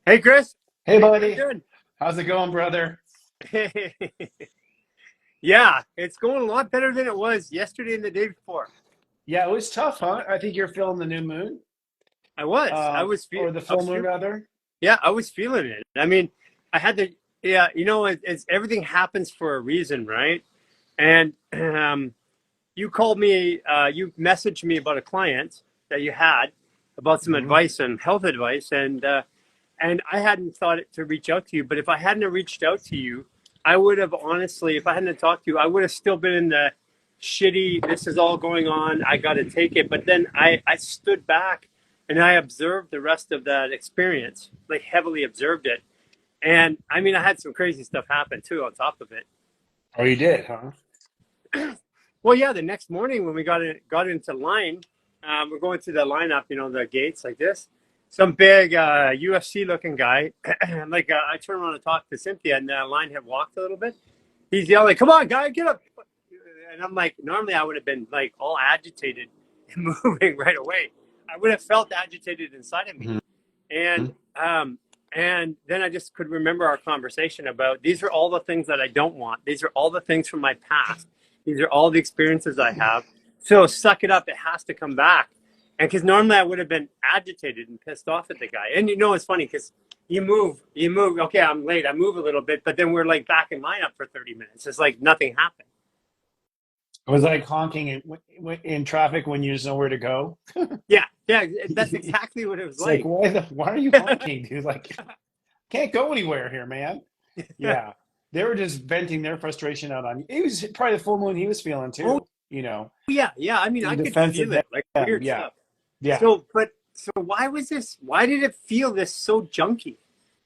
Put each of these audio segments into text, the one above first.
Hey, Chris. Hey, How you buddy. doing? How's it going, brother? Yeah, it's going a lot better than it was yesterday and the day before. Yeah, it was tough, huh? I think you're feeling the new moon, or the I full was moon, feeling, rather. yeah, I was feeling it. I mean, I had to, yeah, it's everything happens for a reason, right? And you called me, you messaged me about a client that you had about some Hmm. advice and health advice, and I hadn't thought it to reach out to you. But if I hadn't have reached out to you, I would have honestly, if I hadn't talked to you, I would have still been in the shitty. This is all going on. I got to take it. But then I stood back and I observed the rest of that experience, like heavily observed it. And I mean, I had some crazy stuff happen too on top of it. Oh, you did, huh? Well, yeah, the next morning when we got into line, we're going through the lineup, the gates like this. Some big UFC looking guy, like I turned around to talk to Cynthia, and the line had walked a little bit. He's yelling, "Come on, guy, get up!" And I'm like, normally I would have been like all agitated and moving right away. I would have felt agitated inside of me, Mhm. and and then I just could remember our conversation about these are all the things that I don't want. These are all the things from my past. These are all the experiences I have. So suck it up. It has to come back. And because normally I would have been agitated and pissed off at the guy. And it's funny because you move. Okay, I'm late. I move a little bit, but then we're like back in lineup for 30 minutes. It's like nothing happened. It was like honking in traffic when you just know where to go. Yeah, yeah, that's exactly what it was It's like, like. why are you honking, dude? Like, can't go anywhere here, man. Yeah, they were just venting their frustration out on you. It was probably the full moon he was feeling Oh, too. yeah, yeah. I mean, In I could defense of feel it, like them. weird Yeah, stuff. yeah. So why was this? Why did it feel this so junky,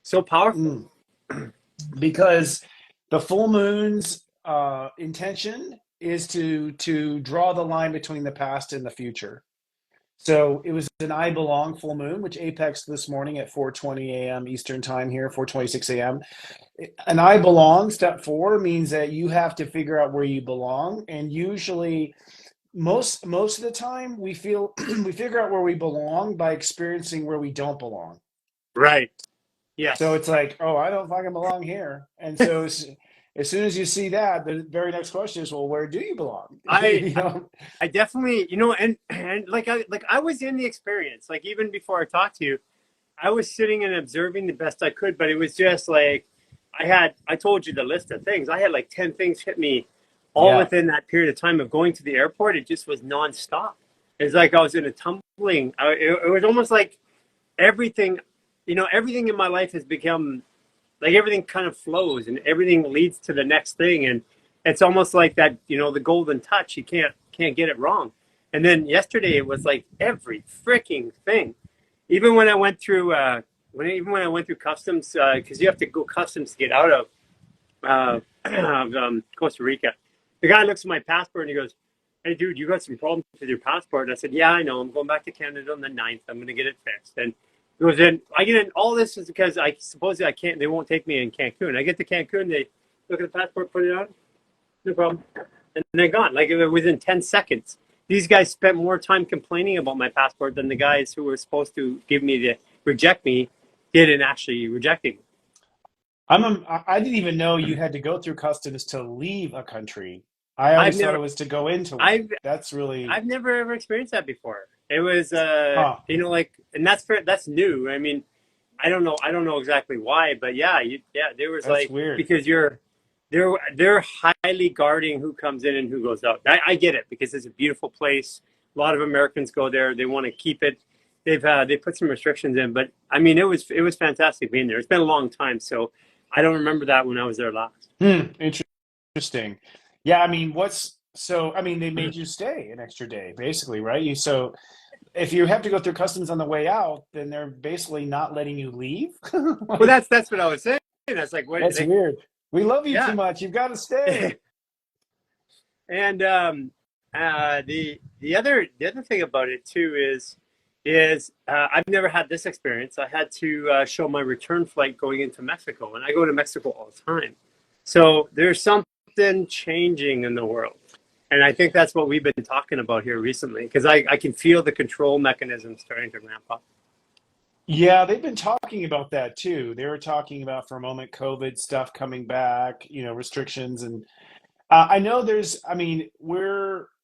so powerful? Mm. Because the full moon's intention is to draw the line between the past and the future. So it was an I belong full moon, which apex this morning at 4:20 a.m. Eastern time here, 4:26 a.m. An I belong step four means that you have to figure out where you belong, and usually most of the time we feel we figure out where we belong by experiencing where we don't belong. Right. So Yes. it's like, oh, I don't fucking belong here. And so as soon as you see that, the very next question is, well, where do you belong? I You know? I definitely, and like I was in the experience. Like even before I talked to you, I was sitting and observing the best I could, but it was just like I told you the list of things. I had like 10 things hit me all Yeah. within that period of time of going to the airport. It just was nonstop. It's like I was in a tumbling. It was almost like everything, everything in my life has become like everything kind of flows and everything leads to the next thing. And it's almost like that, the golden touch. You can't get it wrong. And then yesterday it was like every freaking thing. Even when I went through even when I went through customs, because you have to go customs to get out of Costa Rica. The guy looks at my passport and he goes, "Hey, dude, you got some problems with your passport." And I said, "Yeah, I know. I'm going back to Canada on the 9th. I'm going to get it fixed." And he goes, "In I get in. All this is because I suppose I can't. They won't take me in Cancun. I get to Cancun. They look at the passport, put it on, no problem, and they're gone. Like within 10 seconds." These guys spent more time complaining about my passport than the guys who were supposed to give me the reject me did in actually rejecting me. I didn't even know you had to go through customs to leave a country. I I've always thought never, it was to go into one. I've That's really, I've never ever experienced that before. It was, huh. like, and that's new. I mean, I don't know exactly why, but yeah, there was That's like weird. because they're highly guarding who comes in and who goes out. I get it because it's a beautiful place. A lot of Americans go there. They want to keep it. They put some restrictions in, but I mean, it was fantastic being there. It's been a long time, so I don't remember that when I was there last. Hmm. Interesting. Yeah, I mean, I mean, they made you stay an extra day, basically, right? So if you have to go through customs on the way out, then they're basically not letting you leave. Well, Like, that's what I was saying. That's like what, that's like, weird. We love you too yeah. much. You've got to stay. And the other thing about it too is I've never had this experience. I had to show my return flight going into Mexico, and I go to Mexico all the time. So there's something changing in the world, and I think that's what we've been talking about here recently because I can feel the control mechanism starting to ramp up. Yeah, they've been talking about that too. They were talking about for a moment COVID stuff coming back, restrictions, and I know I mean,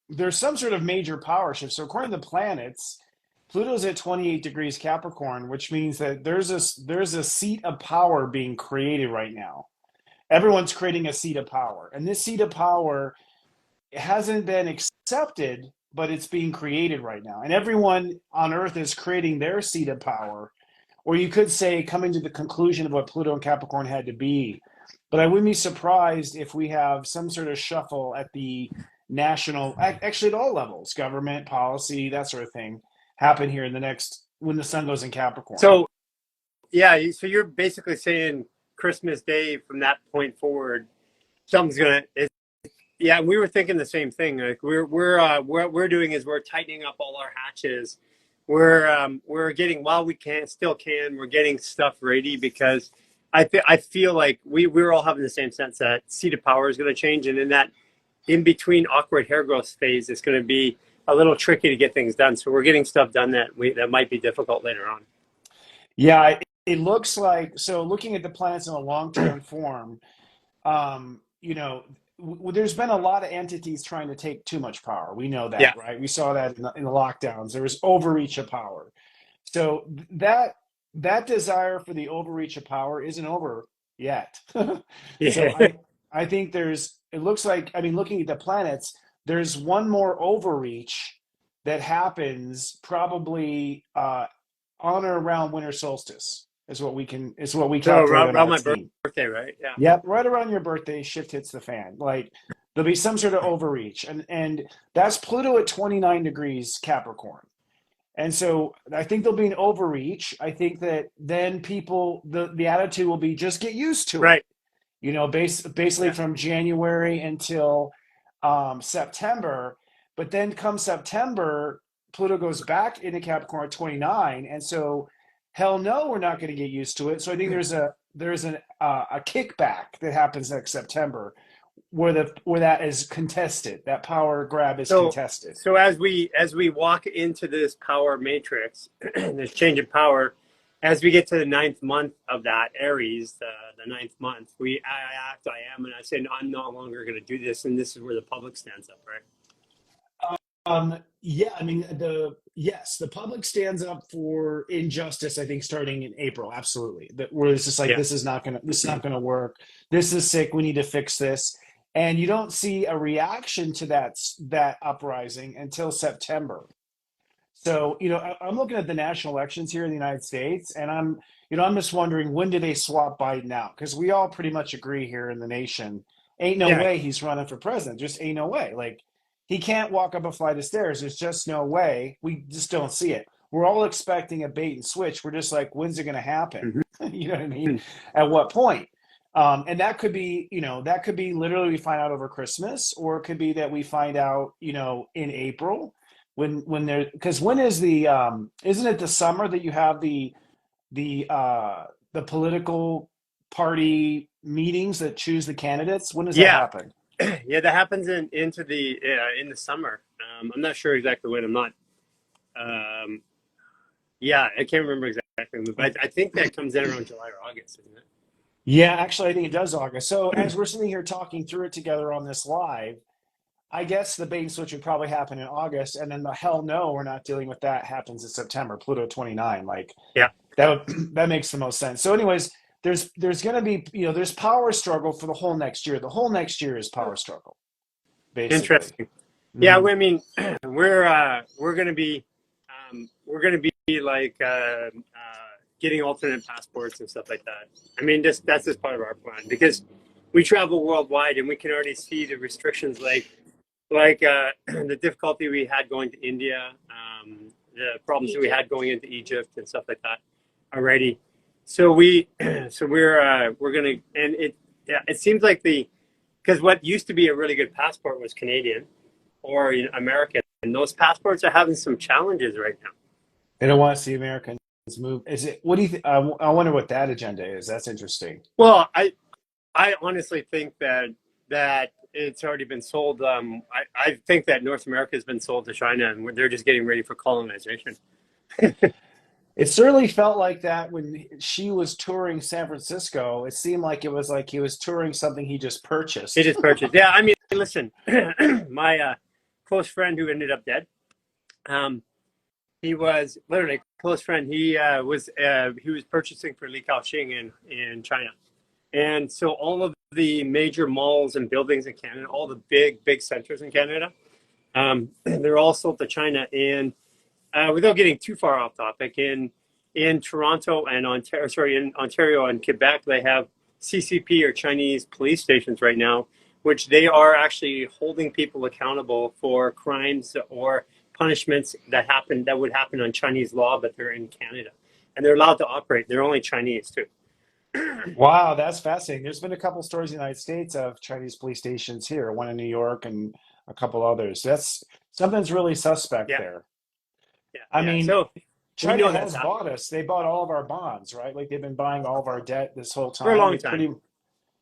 there's some sort of major power shift. So according to the planets, Pluto's at 28 degrees Capricorn, which means that there's a seat of power being created right now. Everyone's creating a seat of power, and this seat of power hasn't been accepted, but it's being created right now. And everyone on Earth is creating their seat of power, or you could say coming to the conclusion of what Pluto and Capricorn had to be. But I wouldn't be surprised if we have some sort of shuffle at the national, actually at all levels, government, policy, that sort of thing, happen here in the next, when the sun goes in Capricorn. So yeah, so you're basically saying Christmas Day from that point forward, something's gonna. Yeah, we were thinking the same thing. Like what we're doing is we're tightening up all our hatches. We're getting while we can still can. We're getting stuff ready because I feel like we're all having the same sense that seat of power is going to change, and in that in between awkward hair growth phase, it's going to be a little tricky to get things done. So we're getting stuff done that might be difficult later on. Yeah, it looks like, so looking at the planets in a long-term form, there's been a lot of entities trying to take too much power. We know Yeah. that, right? We saw that in the lockdowns. There was overreach of power. So that desire for the overreach of power isn't over yet. So Yeah. I think it looks like, I mean, looking at the planets, there's one more overreach that happens probably on or around winter solstice is what we So calculate on around our my team. birthday, right? Yeah. Yep, right around your birthday, shift hits the fan. Like there'll be some sort of overreach, and that's Pluto at 29 degrees Capricorn. And so I think there'll be an overreach. I think that then the attitude will be just get used to it. Right. Basically Yeah. from January until September. But then come September, Pluto goes back into Capricorn at 29, and so hell no, we're not going to get used to it. So I think there's a kickback that happens next September where that is contested. That power grab is So contested. so as we walk into this power matrix, this change of power, as we get to the ninth month of that Aries, the ninth month, I am, and I say, no, I'm no longer going to do this, and this is where the public stands up, right? Yeah, I mean the public stands up for injustice. I think starting in April, absolutely. That where it's just like Yeah. this is not gonna work. This is sick. We need to fix this. And you don't see a reaction to that uprising until September. So I'm looking at the national elections here in the United States, and I'm just wondering when do they swap Biden out? Because we all pretty much agree here in the nation, ain't no Yeah. way he's running for president. Just ain't no way. Like he can't walk up a flight of stairs. There's just no way. We just don't see it. We're all expecting a bait and switch. We're just like, when's it going to happen? Mhm. You know what I mean? At what point? And that could be literally we find out over Christmas, or it could be that we find out, in April when there because when is the isn't it the summer that you have the political party meetings that choose the candidates? When does that Yeah. happen? Yeah, that happens in the summer. I'm not sure exactly when. I'm not. Um, yeah, I can't remember exactly, but I think that comes in around July or August, isn't it? Yeah, actually, I think it does, August. So as we're sitting here talking through it together on this live, I guess the bait and switch would probably happen in August, and then the hell no, we're not dealing with that happens in September. Pluto 29, like Yeah. that makes the most sense. So, anyways, there's going to be there's power struggle for the whole next year. The whole next year is power struggle, basically. Interesting. Yeah, Hmm. I mean, we're gonna be like getting alternate passports and stuff like that. I mean, that's just part of our plan because we travel worldwide and we can already see the restrictions, like the difficulty we had going to India, the problems that we had going into Egypt and stuff like that already. So we're gonna, and it seems like because what used to be a really good passport was Canadian or American, and those passports are having some challenges right now. They don't want to see Americans move. Is it? What do you think? I wonder what that agenda is. That's interesting. Well, I honestly think that it's already been sold. I think that North America has been sold to China, and they're just getting ready for colonization. It certainly felt like that when she was touring San Francisco. It seemed like he was touring something he just It purchased. is purchased. Yeah, I mean, listen, my close friend who ended up dead, um, he was literally a close friend. He was purchasing for Li Kaoqing in China. And so all of the major malls and buildings in Canada, all the big centers in Canada, they're all sold to China. And without getting too far off topic, in Toronto and in Ontario and Quebec, they have CCP or Chinese police stations right now, which they are actually holding people accountable for crimes or punishments that would happen on Chinese law, but they're in Canada, and they're allowed to operate. They're only Chinese too. Wow, that's fascinating. There's been a couple stories in the United States of Chinese police stations here, one in New York and a couple others. That's something's really suspect Yeah, there. yeah, I yeah. mean, So we China know that's has happening bought us. They bought all of our bonds, right? Like they've been buying all of our debt this whole for a time. long It's time. pretty,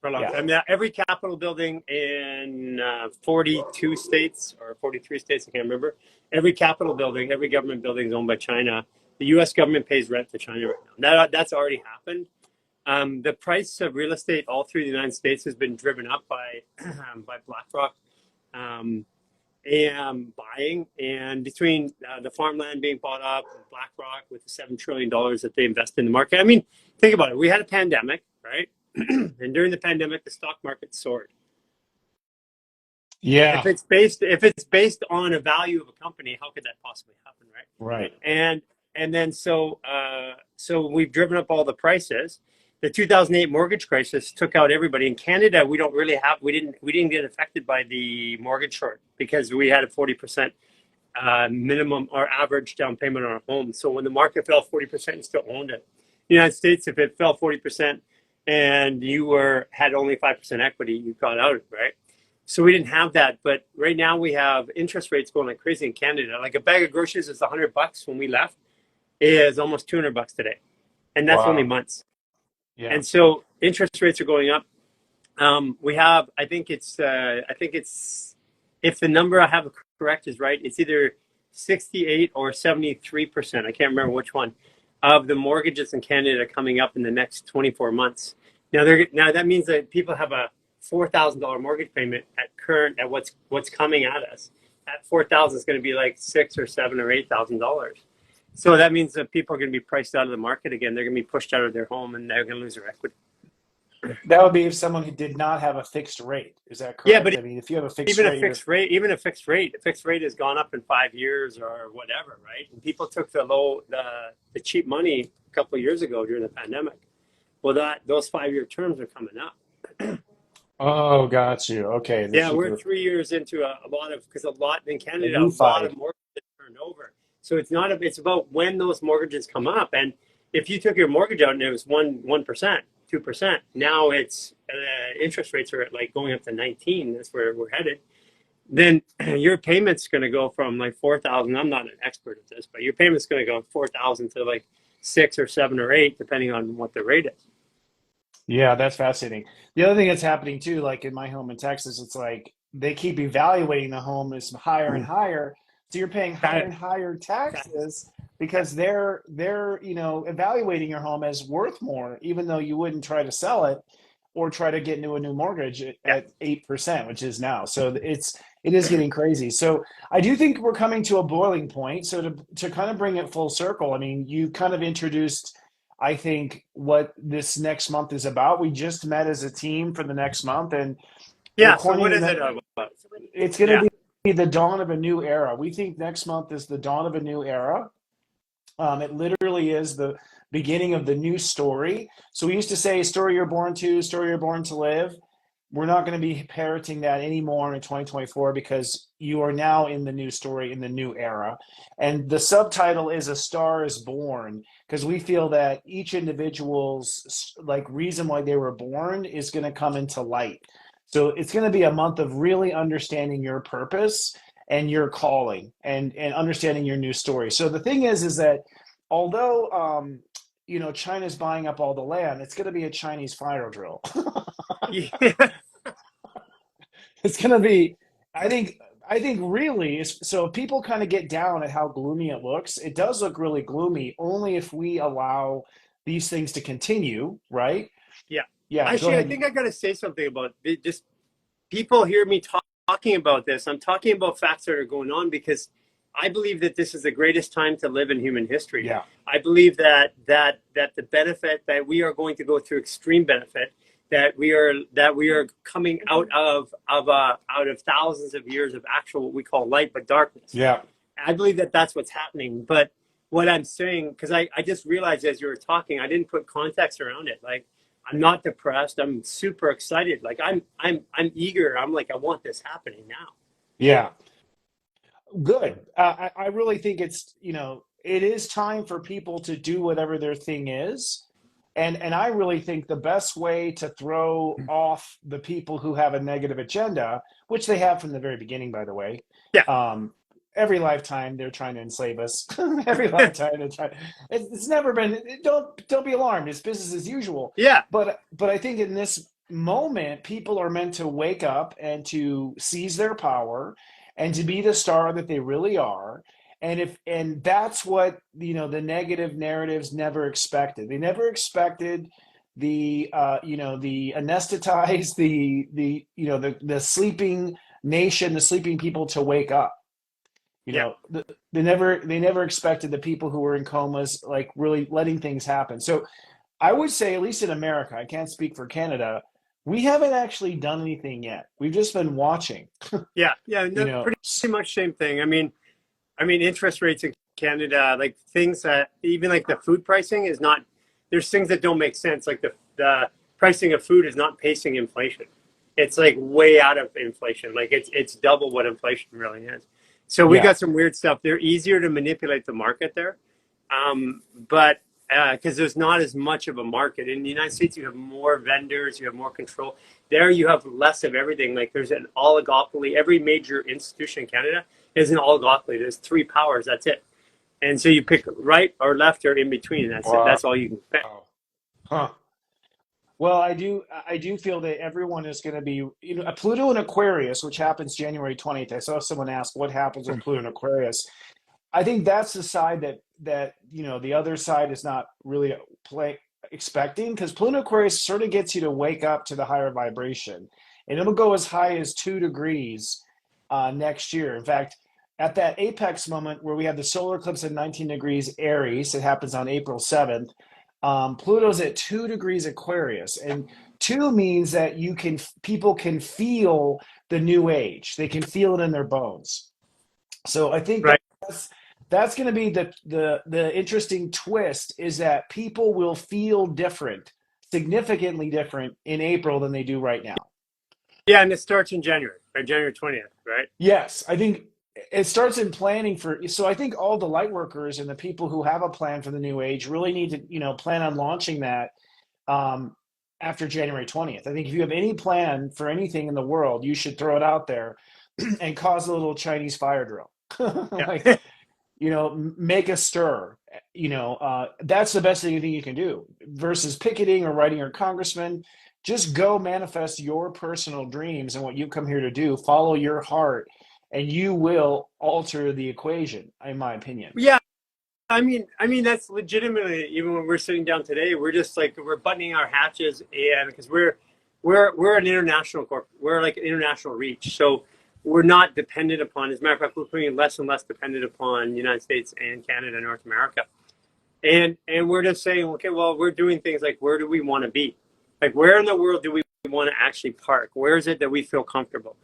For a long yeah. time. Now, every Capitol building in 42 states or 43 states, I can't remember. Every Capitol building, every government building is owned by China. The U.S. government pays rent to China right now. That's already happened. The price of real estate all through the United States has been driven up by by BlackRock um, and buying, and between the farmland being bought up and BlackRock with the $7 trillion that they invest in the market. I mean, think about it. We had a pandemic, right? And during the pandemic, the stock market soared. Yeah, If it's based on a value of a company, how could that possibly happen, right? right. And so we've driven up all the prices. The 2008 mortgage crisis took out everybody. In Canada, we didn't get affected by the mortgage short because we had a 40% minimum or average down payment on our home. So when the market fell 40%, you still owned it. In the United States, if it fell 40% and had only 5% equity, you got out, right? So we didn't have that, but right now we have interest rates going like crazy in Canada. Like a bag of groceries is $100 when we left, is almost $200 today, and that's only Wow. months. Yeah. And so interest rates are going up. We have, I think it's, if the number I have correct is right, it's either 68 or 73%. I can't remember which one of the mortgages in Canada coming up in the next 24 months. Now that means that people have a $4,000 mortgage payment at what's coming at us. At 4,000 is going to be like $6 or $7 or $8,000. So that means that people are going to be priced out of the market again. They're going to be pushed out of their home, and they're going to lose their equity. That would be if someone who did not have a fixed rate. Is that Yeah, correct? but I mean, if you have a fixed even a rate, you're fixed rate, a fixed rate has gone up in 5 years or whatever, right? And people took the cheap money a couple of years ago during the pandemic. Well, those 5 year terms are coming up. oh, got you. Okay, the Yeah, we're cheaper, 3 years into a lot of because a lot in the Canada, a lot refi. of mortgages turned over. So it's about when those mortgages come up. And if you took your mortgage out and it was 1%, 2%, now it's interest rates are at like going up to 19. That's where we're headed. Then your payment's going to go from like 4,000. I'm not an expert at this, but your payment's going to go 4,000 to like 6 or 7 or 8, depending on what the rate is. Yeah, that's fascinating. The other thing that's happening too, like in my home in Texas, it's like they keep evaluating the home as higher and higher. So you're paying higher That, and higher that's, taxes yeah, because they're evaluating your home as worth more, even though you wouldn't try to sell it or try to get into a new mortgage yeah. at 8%, which is now. So it is getting crazy. So I do think we're coming to a boiling point. So to kind of bring it full circle, I mean, you kind of introduced I think what this next month is about. We just met as a team for the next month, and we're Yeah. So what coining is it that about? it's going Yeah. to be the dawn of a new era. We think next month is the dawn of a new era. It literally is the beginning of the new story. So we used to say, story you're born to, story you're born to live. We're not going to be parroting that anymore in 2024 because you are now in the new story, in the new era. And the subtitle is A Star is Born because we feel that each individual's like reason why they were born is going to come into light. So it's going to be a month of really understanding your purpose and your calling and understanding your new story. So the thing is that although China's buying up all the land, it's going to be a Chinese fire drill. Yeah. It's going to be. I think I think really is so if people kind of get down at how gloomy it looks, it does look really gloomy only if we allow these things to continue, right? Yeah. Yeah, go Actually, I ahead. think I got to say something about it. Just people hear me talking about this. I'm talking about facts that are going on because I believe that this is the greatest time to live in human history. Yeah. I believe that the benefit that we are going to go through extreme benefit, that we are coming out of thousands of years of actual what we call light but darkness. Yeah. I believe that that's what's happening. But what I'm saying, because I just realized as you were talking, I didn't put context around it. Like, I'm not depressed. I'm super excited. Like, I'm eager. I'm like, I want this happening now. Yeah. Good. I really think it's, it is time for people to do whatever their thing is. And I really think the best way to throw off the people who have a negative agenda, which they have from the very beginning, by the way, Yeah. um, every lifetime they're trying to enslave us. Every lifetime they're trying. It's never been. Don't be alarmed. It's business as usual. Yeah. But I think in this moment, people are meant to wake up and to seize their power and to be the star that they really are. And that's what the negative narratives never expected. They never expected the anesthetized, the sleeping nation, the sleeping people to wake up. Yeah. They never expected the people who were in comas, like, really letting things happen. So I would say, at least in America, I can't speak for Canada, we haven't actually done anything yet. We've just been watching. Yeah. Yeah. you No, know pretty much same thing. I mean, interest rates in Canada, like things that even like the food pricing is not. There's things that don't make sense. Like the pricing of food is not pacing inflation. It's like way out of inflation. Like it's double what inflation really is. So we yeah. got some weird stuff. They're easier to manipulate the market there, but because there's not as much of a market in the United States, you have more vendors, you have more control. There, you have less of everything. Like there's an oligopoly. Every major institution in Canada is an oligopoly. There's three powers. That's it. And so you pick right or left or in between. That's it. Wow. That's all you can pick. Huh. Well, I do feel that everyone is going to be, Pluto and Aquarius, which happens January 20th. I saw someone ask what happens with Pluto and Aquarius. I think that's the side that the other side is not really expecting, because Pluto and Aquarius sort of gets you to wake up to the higher vibration, and it'll go as high as 2 degrees next year. In fact, at that apex moment where we have the solar eclipse at 19 degrees Aries, it happens on April 7th. Pluto's at 2 degrees Aquarius, and two means that people can feel the new age. They can feel it in their bones. So I think Right. that's going to be the interesting twist, is that people will feel different, significantly different in April than they do right now. Yeah, and it starts in January, right? January 20th, right? Yes, I think it starts in planning so I think all the light workers and the people who have a plan for the new age really need to, plan on launching that um, after January 20th. I think if you have any plan for anything in the world, you should throw it out there and cause a little Chinese fire drill. Like, Yeah. make a stir. That's the best thing you can do versus picketing or writing your congressman. Just go manifest your personal dreams and what you come here to do. Follow your heart, and you will alter the equation, in my opinion. Yeah. I mean that's legitimately, even when we're sitting down today, we're just like we're buttoning our hatches, and because we're an international we're like an international reach, so we're not dependent upon. As a matter of fact, we're becoming less and less dependent upon the United States and Canada, and North America, and we're just saying, okay, well, we're doing things like, where do we want to be? Like, where in the world do we want to actually park? Where is it that we feel comfortable?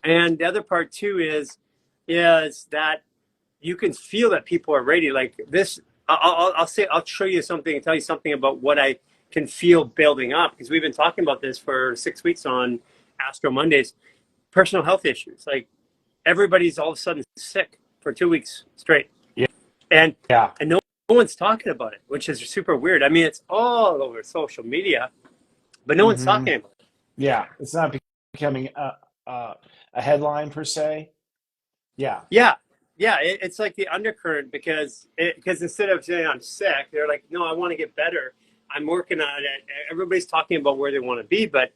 And the other part too is that you can feel that people are ready. Like this, I'll show you something and tell you something about what I can feel building up, because we've been talking about this for 6 weeks on Astro Mondays. Personal health issues, like everybody's all of a sudden sick for 2 weeks straight, Yeah. and Yeah. no one's talking about it, which is super weird. I mean, it's all over social media, but no one's hmm talking about it. Yeah. It's not becoming a headline per se. Yeah. Yeah, yeah, it's like the undercurrent, because instead of saying I'm sick, they're like, no, I want to get better. I'm working on it. Everybody's talking about where they want to be, but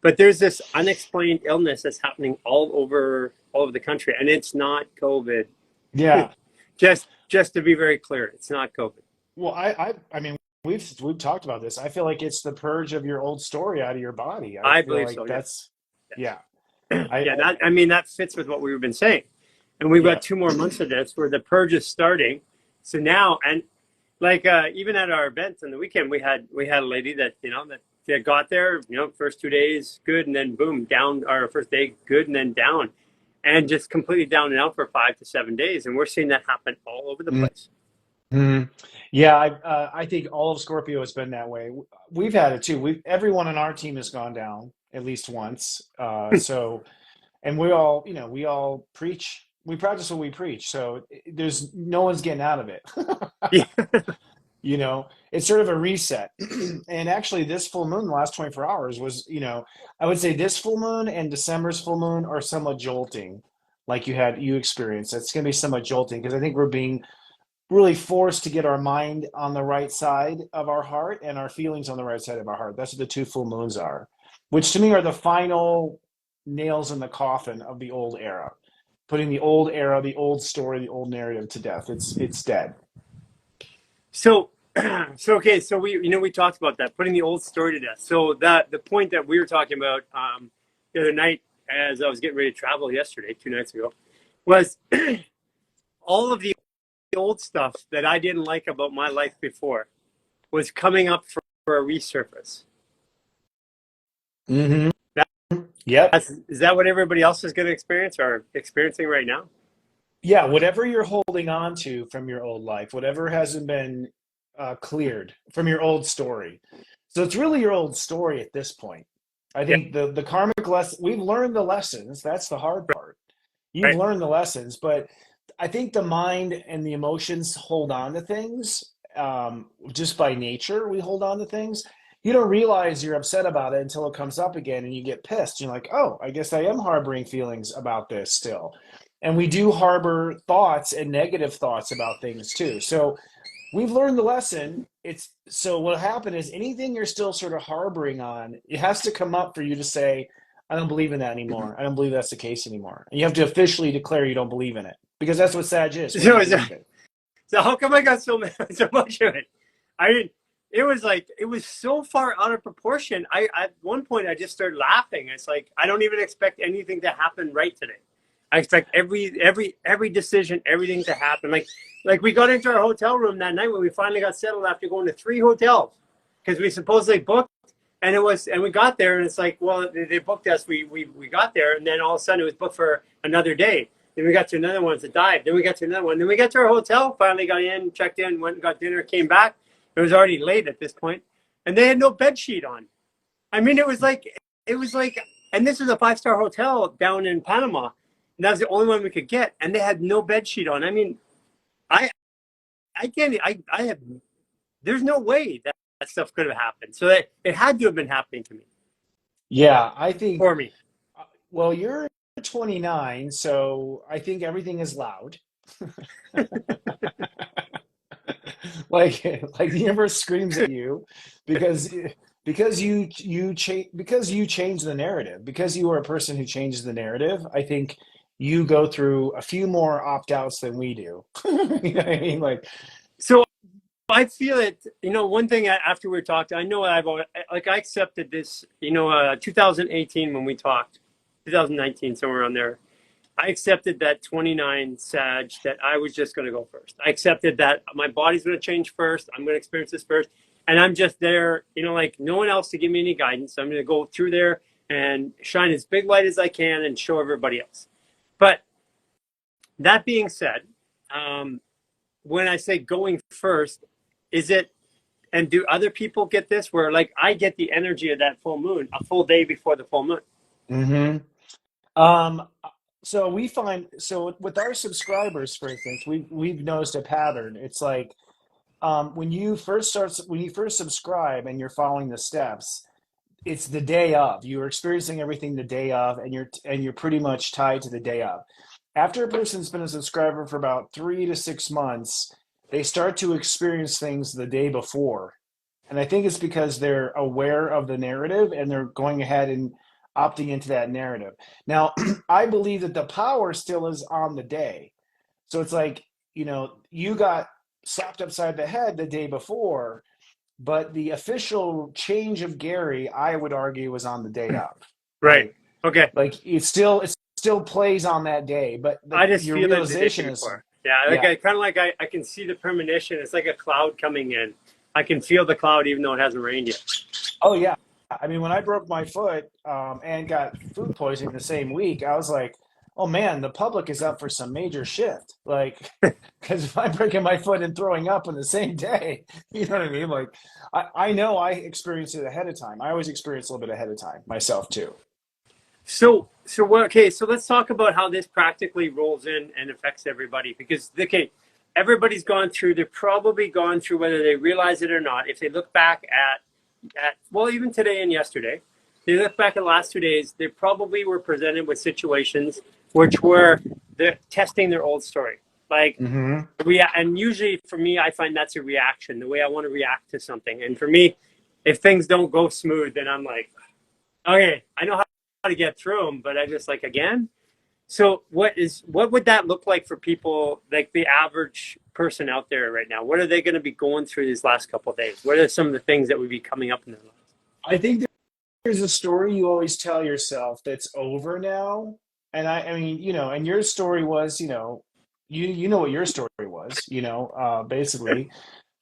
but there's this unexplained illness that's happening all over the country, and it's not COVID. Yeah. Just to be very clear, it's not COVID. Well, I mean, we've talked about this. I feel like it's the purge of your old story out of your body. I I feel believe like so. Yes. that's, Yes. yeah. I Yeah. That I mean that fits with what we've been saying, and we've yeah. got 2 more months of this where the purge is starting. So now, and like even at our event on the weekend, we had a lady that that got there, first 2 days good, and then boom down. Our first day good, and then down, and just completely down and out for 5 to 7 days, and we're seeing that happen all over the place. Hmm. Yeah, I think all of Scorpio has been that way. We've had it too. Everyone on our team has gone down at least once. So, and we all preach. We practice what we preach. So there's no one's getting out of it. Yeah. It's sort of a reset. And actually, this full moon, the last 24 hours was, I would say this full moon and December's full moon are somewhat jolting, like you experienced. It's going to be somewhat jolting because I think we're being really forced to get our mind on the right side of our heart and our feelings on the right side of our heart. That's what the two full moons are, which to me are the final nails in the coffin of the old era, putting the old era, the old story, the old narrative to death. It's dead. So, so we talked about that, putting the old story to death. So that the point that we were talking about the other night, as I was getting ready to travel yesterday, 2 nights ago, was all of the old stuff that I didn't like about my life before was coming up for a resurface. Mm-hmm. That, Yep. is that what everybody else is going to experience or experiencing right now? Yeah, whatever you're holding on to from your old life, whatever hasn't been cleared from your old story. So it's really your old story at this point. I Yeah, think the karmic lesson, we've learned the lessons. That's the hard part. You've right. learned the lessons, but I think the mind and the emotions hold on to things just by nature. We hold on to things. You don't realize you're upset about it until it comes up again and you get pissed. You're like, oh, I guess I am harboring feelings about this still. And we do harbor thoughts and negative thoughts about things too. So we've learned the lesson. It's so what happened is anything you're still sort of harboring on, it has to come up for you to say, I don't believe in that anymore. I don't believe that's the case anymore. And you have to officially declare you don't believe in it because that's what Sag is. We So, don't believe it. so how come I got so much of it? I didn't. It was like it was so far out of proportion. I at one point I just started laughing. It's like I don't even expect anything to happen right today. I expect every decision, everything to happen. Like we got into our hotel room that night when we finally got settled after going to 3 hotels because we supposedly booked, and we got there and it's like, well, they booked us. We got there and then all of a sudden it was booked for another day. Then we got to another one to dive. Then we got to another one. Then we got to our hotel. Finally got in, checked in, went and got dinner, came back. It was already late at this point, and they had no bed sheet on. I mean, it was like, and this is a 5-star hotel down in Panama. And that was the only one we could get, and they had no bed sheet on. I mean, I I can't. I have. There's no way that stuff could have happened. So that it had to have been happening to me Yeah, I think, for me. well, you're 29, so I think everything is loud. like like the universe screams at you because because you change the narrative because you are a person who changes the narrative. I think you go through a few more opt-outs than we do. You know what I mean? Like, So I feel it. One thing after we talked, I know I accepted this. 2018 when we talked, 2019 somewhere around there. I accepted that 29 Sag, that I was just going to go first. I accepted that my body's going to change first. I'm going to experience this first. And I'm just there, like no one else to give me any guidance. So I'm going to go through there and shine as big light as I can and show everybody else. But that being said, when I say going first, is it, and do other people get this where like I get the energy of that full moon a full day before the full moon? hmm um, so we find so with our subscribers, for instance, we've noticed a pattern. It's like when you first subscribe and you're following the steps, it's the day of. You're experiencing everything the day of, and you're pretty much tied to the day of. After a person's been a subscriber for about 3 to 6 months, they start to experience things the day before. And I think it's because they're aware of the narrative and they're going ahead and opting into that narrative. Now, I believe that the power still is on the day. So it's like, you got slapped upside the head the day before, but the official change of Garry, I would argue, was on the day of, Right. right? Okay. Like it still plays on that day, but I just your feel it the day realization is, before. Yeah, like yeah, I kind of like I can see the premonition. It's like a cloud coming in. I can feel the cloud even though it hasn't rained yet. oh yeah. I mean, when I broke my foot and got food poisoning the same week, I was like, oh man, the public is up for some major shit. Like, because if I'm breaking my foot and throwing up in the same day, you know what I mean? Like, I know I experienced it ahead of time. I always experience a little bit ahead of time myself too. So what? Okay, so let's talk about how this practically rolls in and affects everybody. Because okay, everybody's gone through. They've probably gone through whether they realize it or not. If they look back at well, even today and yesterday, they look back at the last 2 days. They probably were presented with situations which were they're testing their old story. Like Mm-hmm. and usually for me, I find that's a reaction, the way I want to react to something. And for me, if things don't go smooth, then I'm like, okay, I know how to get through them, but I just like again. So what would that look like for people like the average person out there right now? What are they going to be going through these last couple of days? What are some of the things that would be coming up in their lives? I think there's a story you always tell yourself that's over now. And I mean, and your story was, you know what your story was, basically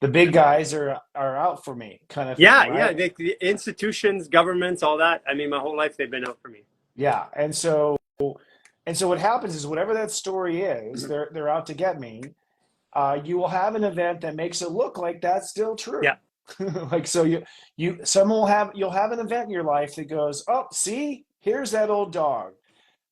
the big guys are out for me kind of thing, Yeah, right? the institutions, governments, all that. I mean, my whole life they've been out for me. Yeah. And so what happens is whatever that story is, they're out to get me. You will have an event that makes it look like that's still true. Yeah, Like so you'll have an event in your life that goes, oh, see, here's that old dog.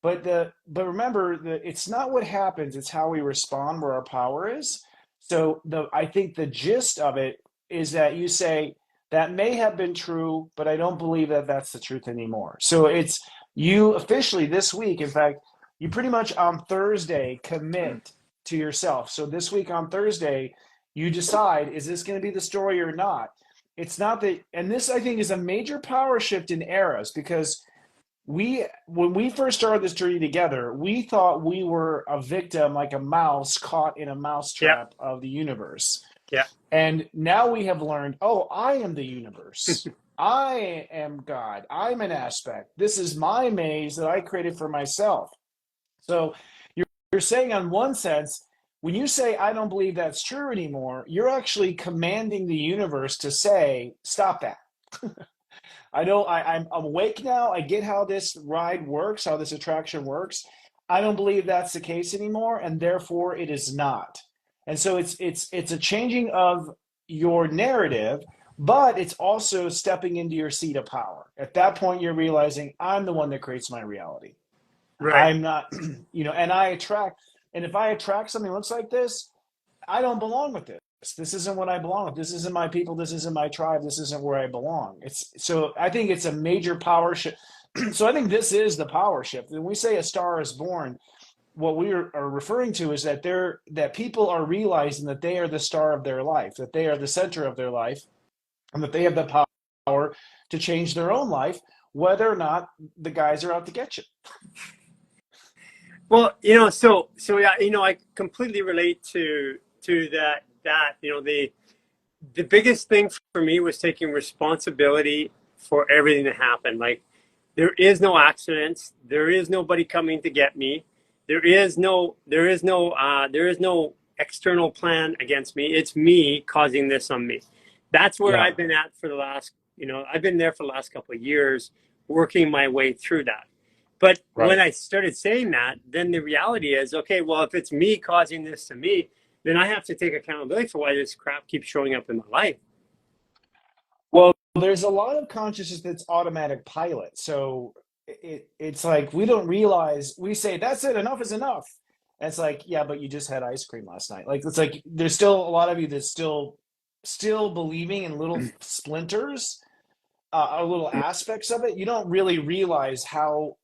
But remember that it's not what happens, it's how we respond where our power is. So I think the gist of it is that you say that may have been true, but I don't believe that that's the truth anymore. So it's you officially this week, in fact, you pretty much on Thursday commit to yourself. So this week on Thursday, you decide, is this going to be the story or not? It's not that, and this I think is a major power shift in eras because when we first started this journey together, we thought we were a victim, like a mouse caught in a yeah, mousetrap of the universe. yeah. And now we have learned, oh, I am the universe. I am God. I'm an aspect. This is my maze that I created for myself. So you're saying, on one sense, when you say, I don't believe that's true anymore, you're actually commanding the universe to say, stop that. I'm awake now. I get how this ride works, how this attraction works. I don't believe that's the case anymore, and therefore it is not. And so it's a changing of your narrative, but it's also stepping into your seat of power. At that point, you're realizing I'm the one that creates my reality. Right. I'm not, and and if I attract something that looks like this, I don't belong with this. This isn't what I belong with. This isn't my people. This isn't my tribe. This isn't where I belong. So I think it's a major power shift. So I think this is the power shift. When we say a star is born, what we are referring to is that people are realizing that they are the star of their life, that they are the center of their life, and that they have the power to change their own life, whether or not the guys are out to get you. Well, so yeah, I completely relate to that the biggest thing for me was taking responsibility for everything that happened. Like there is no accidents, there is nobody coming to get me, there is no external plan against me. It's me causing this on me. That's where Yeah, I've been at for the last, I've been there for the last couple of years, working my way through that. But when right. I started saying that, then the reality is, okay, well, if it's me causing this to me, then I have to take accountability for why this crap keeps showing up in my life. Well, there's a lot of consciousness that's automatic pilot. So it's like we don't realize, we say, that's it, enough is enough. And it's like, yeah, but you just had ice cream last night. Like it's like there's still a lot of you that's still believing in little splinters, or little aspects of it. You don't really realize how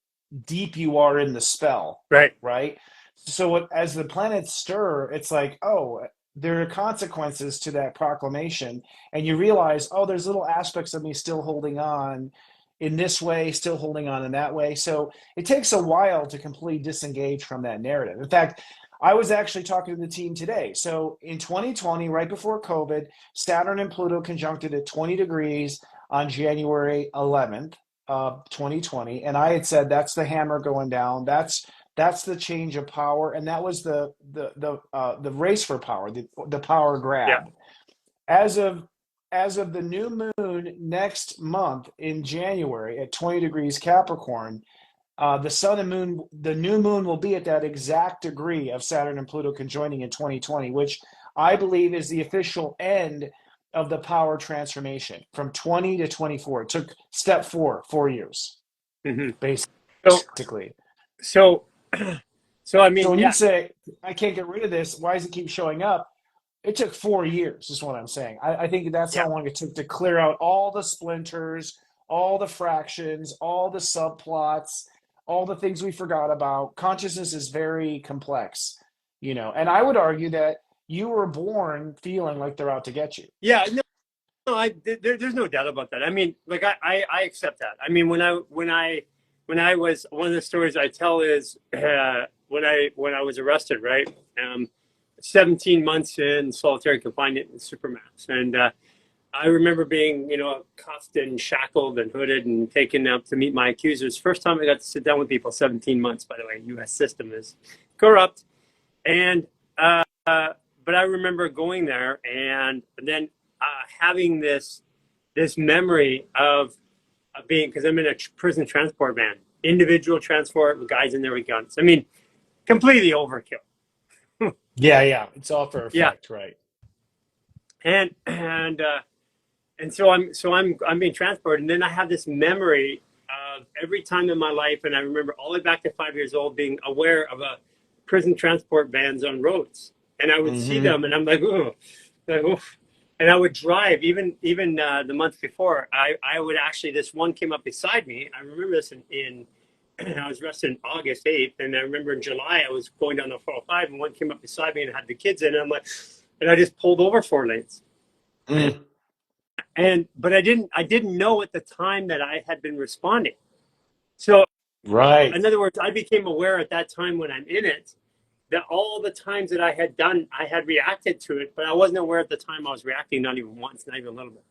deep you are in the spell, Right. right? So as the planets stir, it's like, oh, there are consequences to that proclamation, and you realize, oh, there's little aspects of me still holding on, in this way, still holding on in that way. So it takes a while to completely disengage from that narrative. In fact, I was actually talking to the team today. So in 2020, right before COVID, Saturn and Pluto conjuncted at 20 degrees on January 11th of 2020. And I had said, that's the hammer going down. That's the change of power. And that was the race for power, the power Yeah. grab. As of the new moon next month in January at 20 degrees Capricorn, the sun and moon, the new moon will be at that exact degree of Saturn and Pluto conjoining in 2020, which I believe is the official end of the power transformation from 20 to 24. It took step 4 years, Mm-hmm. So, basically. so, so I mean, So when yeah, you say, I can't get rid of this, why does it keep showing up? It took 4 years, is what I'm saying. I think that's yeah. how long it took to clear out all the splinters, all the fractions, all the subplots, all the things we forgot about. Consciousness is very complex, and I would argue that you were born feeling like they're out to get you. Yeah, no, there's no doubt about that. I mean, like I accept that. I mean, when I was, one of the stories I tell is when I was arrested, right? 17 months in solitary confinement in Supermax, and I remember being, cuffed and shackled and hooded and taken up to meet my accusers. First time I got to sit down with people. 17 months, by the way. U.S. system is corrupt, and but I remember going there and then having this memory of being, because I'm in a prison transport van, individual transport with guys in there with guns. I mean, completely overkill. Yeah. It's all for Yeah, effect, right? and so I'm being transported, and then I have this memory of every time in my life, and I remember all the way back to 5 years old being aware of a prison transport vans on roads, and I would see them, and I'm like, oh, like, oof. And I would drive even the month before. I would actually, this one came up beside me. I remember this in I was arrested on August 8th, and I remember in July I was going down the 405, and one came up beside me and had the kids in, and I'm like, and I just pulled over 4 lanes. But I didn't know at the time that I had been responding. So Right. in other words, I became aware at that time when I'm in it that all the times that I had reacted to it, but I wasn't aware at the time I was reacting, not even once, not even a little bit.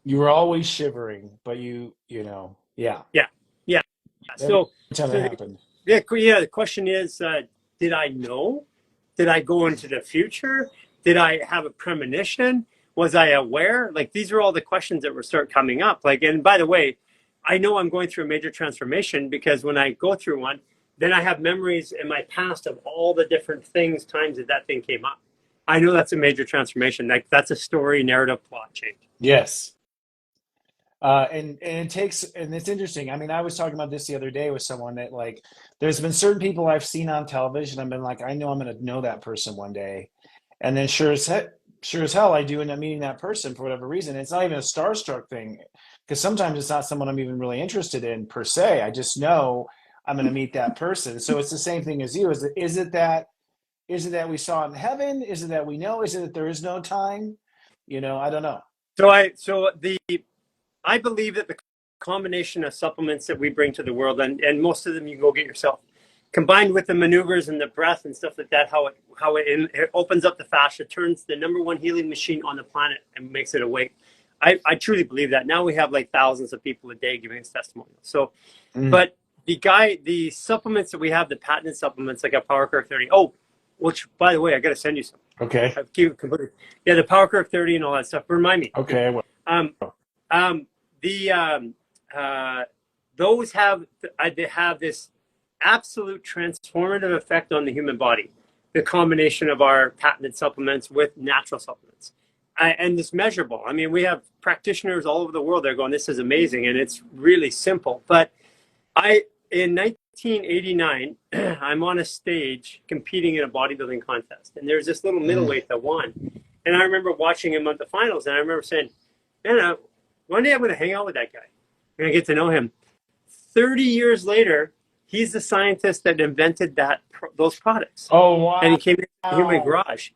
You were always shivering, but yeah. Yeah, yeah. Every So, time it so happened. the question is, did I know? Did I go into the future? Did I have a premonition? Was I aware? Like, these are all the questions that will start coming up. Like, and by the way, I know I'm going through a major transformation because when I go through one, then I have memories in my past of all the different times that thing came up. I know that's a major transformation. Like, that's a story, narrative, plot change. Yes. And it's interesting. I mean, I was talking about this the other day with someone that, like, there's been certain people I've seen on television. I've been like, I know I'm going to know that person one day, and then sure as hell, I do end up meeting that person for whatever reason. It's not even a starstruck thing, because sometimes it's not someone I'm even really interested in per se. I just know I'm going to meet that person. So it's the same thing as you. Is it that we saw it in heaven? Is it that we know? Is it that there is no time? I don't know. I believe that the combination of supplements that we bring to the world, and most of them you can go get yourself, combined with the maneuvers and the breath and stuff like that, how it opens up the fascia, turns the number one healing machine on the planet and makes it awake. I truly believe that. Now we have like thousands of people a day giving us testimonials. So, but the supplements that we have, the patented supplements like a Power Curve 30. Oh, which, by the way, I got to send you some. Okay. Yeah, the Power Curve 30 and all that stuff. Remind me. Okay. Well. Those they have this absolute transformative effect on the human body. The combination of our patented supplements with natural supplements, and it's measurable. I mean, we have practitioners all over the world. They're going, "This is amazing," and it's really simple. But in 1989, I'm on a stage competing in a bodybuilding contest, and there's this little middleweight that won, and I remember watching him at the finals, and I remember saying, "Man, one day I'm going to hang out with that guy. I'm going to get to know him." 30 years later, he's the scientist that invented those products. Oh, wow. And he came in my garage.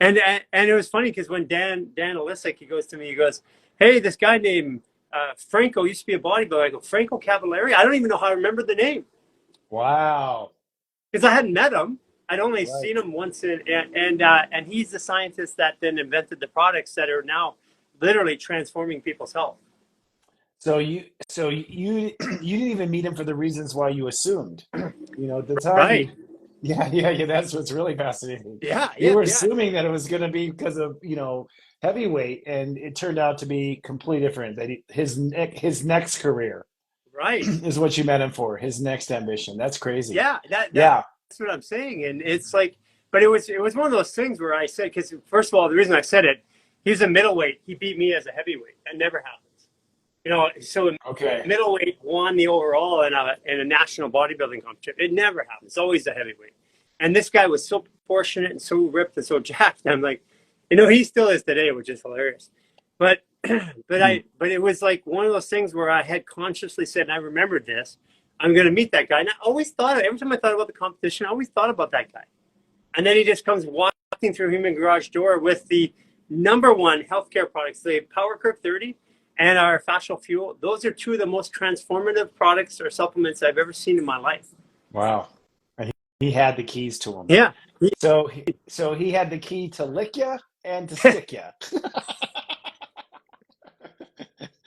And it was funny because when Dan Alisic, he goes to me, he goes, "Hey, this guy named Franco used to be a bodybuilder. I go, Franco Cavallari? I don't even know how to remember the name Wow. because I hadn't met him. I'd only Right. seen him once, and he's the scientist that then invented the products that are now literally transforming people's health. So you you didn't even meet him for the reasons why you assumed. You know, at the time Right. you, yeah. That's what's really fascinating. Yeah, You yeah, were yeah. assuming that it was going to be because of, heavyweight, and it turned out to be completely different. That his next career Right. is what you met him for. His next ambition. That's crazy. Yeah, that's Yeah. what I'm saying. And it's like, but it was one of those things where I said, because first of all, the reason I said it, he's a middleweight. He beat me as a heavyweight. That never happens. So Okay. middleweight won the overall in a national bodybuilding competition. It never happens. It's always the heavyweight. And this guy was so proportionate and so ripped and so jacked. I'm like, he still is today, which is hilarious. But Hmm. but it was like one of those things where I had consciously said, and I remembered this, I'm going to meet that guy. And I always thought, every time I thought about the competition, I always thought about that guy. And then he just comes walking through human garage door with the number one healthcare products, the Power Curve 30 and our Fascial Fuel. Those are two of the most transformative products or supplements I've ever seen in my life. Wow. And he had the keys to him. Yeah. So he had the key to lick ya and to stick ya.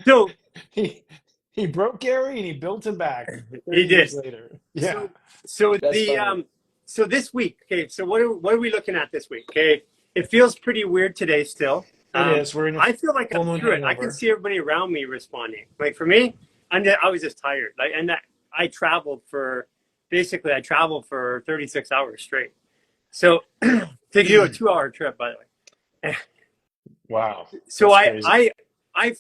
So he he broke Gary and he built him back he 30 did. years later. Yeah, So so that's the funny. so this week, okay, so what are we looking at this week? Okay. It feels pretty weird today still. It is. We're in a I feel like full I'm moon through it. I can hangover. see everybody around me responding. Like for me, I was just tired. Like, and I traveled for basically I traveled for 36 hours straight. So to do a 2 hour trip, by the way. Wow, So that's I crazy. I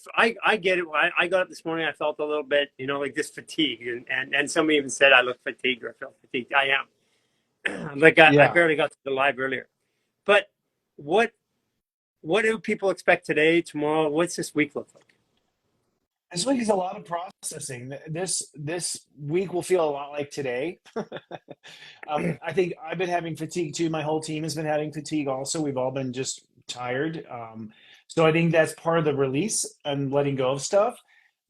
I get it. I got up this morning. I felt a little bit, like this fatigue, and somebody even said I look fatigued or I felt fatigued. I am. Like I Yeah. barely got to the live earlier. But what what do people expect today, tomorrow? What's this week look like? This week is a lot of processing. This week will feel a lot like today. I think I've been having fatigue too. My whole team has been having fatigue also. We've all been just tired. So I think that's part of the release and letting go of stuff.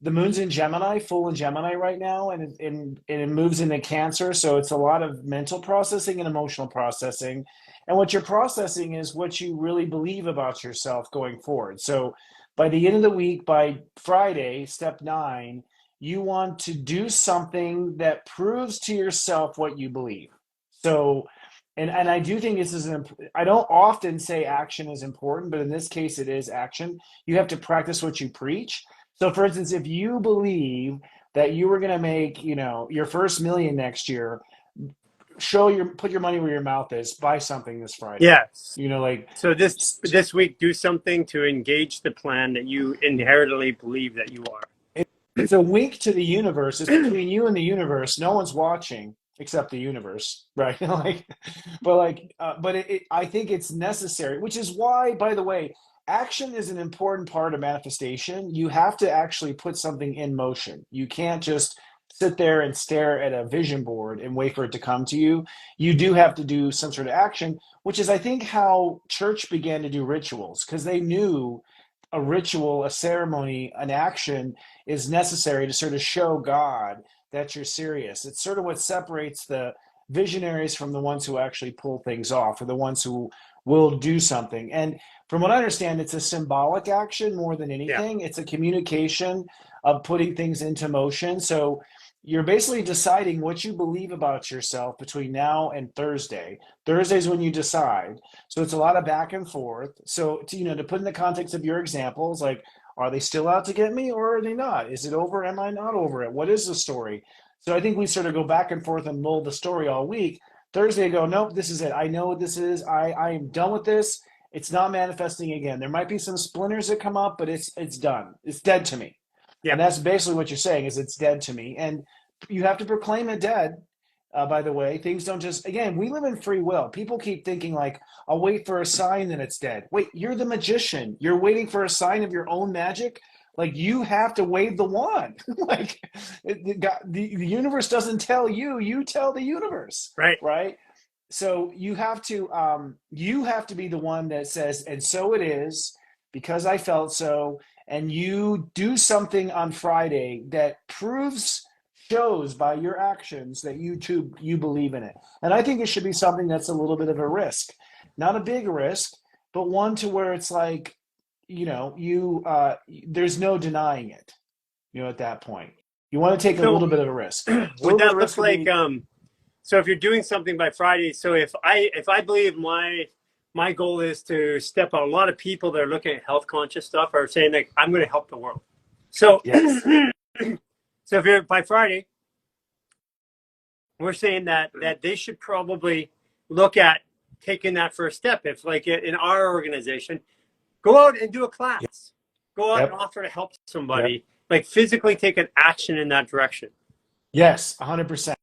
The moon's in Gemini, full in Gemini right now, and it moves into Cancer. So it's a lot of mental processing and emotional processing. And what you're processing is what you really believe about yourself going forward. So by the end of the week, by Friday, step 9, you want to do something that proves to yourself what you believe. So, and I do think this is I don't often say action is important, but in this case, it is action. You have to practice what you preach. So, for instance, if you believe that you were going to make, your first million next year, put your money where your mouth is. Buy something this Friday. Yes. Like, So this week, do something to engage the plan that you inherently believe that you are. it's a wink to the universe. It's between you and the universe. No one's watching except the universe, right? I think it's necessary, which is why, by the way, action is an important part of manifestation. You have to actually put something in motion. You can't just sit there and stare at a vision board and wait for it to come to you. You do have to do some sort of action, which is, I think, how church began to do rituals, because they knew a ritual, a ceremony, an action is necessary to sort of show God that you're serious. It's sort of what separates the visionaries from the ones who actually pull things off, or the ones who will do something. And from what I understand, it's a symbolic action more than Yeah. anything. It's a communication of putting things into motion. So you're basically deciding what you believe about yourself between now and Thursday. Thursday's when you decide. So it's a lot of back and forth. So to put in the context of your examples, like, are they still out to get me or are they not? Is it over? Am I not over it? What is the story? So I think we sort of go back and forth and mold the story all week. Thursday, I go, nope, this is it. I know what this is. I am done with this. It's not manifesting again. There might be some splinters that come up, but it's done. It's dead to me. Yeah. And that's basically what you're saying, is it's dead to me. And you have to proclaim it dead. By the way, things don't just, again, we live in free will. People keep thinking like, I'll wait for a sign that it's dead. Wait, you're the magician. You're waiting for a sign of your own magic. Like, you have to wave the wand. Like, the universe doesn't tell you, you tell the universe, Right. right? So you have to be the one that says, and so it is, because I felt so, and you do something on Friday that shows by your actions that you believe in it. And I think it should be something that's a little bit of a risk, not a big risk, but one to where it's like, there's no denying it, at that point. You want to take a So little bit of a risk. A would little bit that of look risk would like be, so if you're doing something by Friday, so if I believe my goal is to step on, a lot of people that are looking at health conscious stuff are saying like I'm going to help the world. So yes. so if you're by Friday, we're saying that they should probably look at taking that first step. If like in our organization, go out and do a class, go out and Yep. offer to help Yep. somebody, like physically take an action in that direction. Yes, 100%.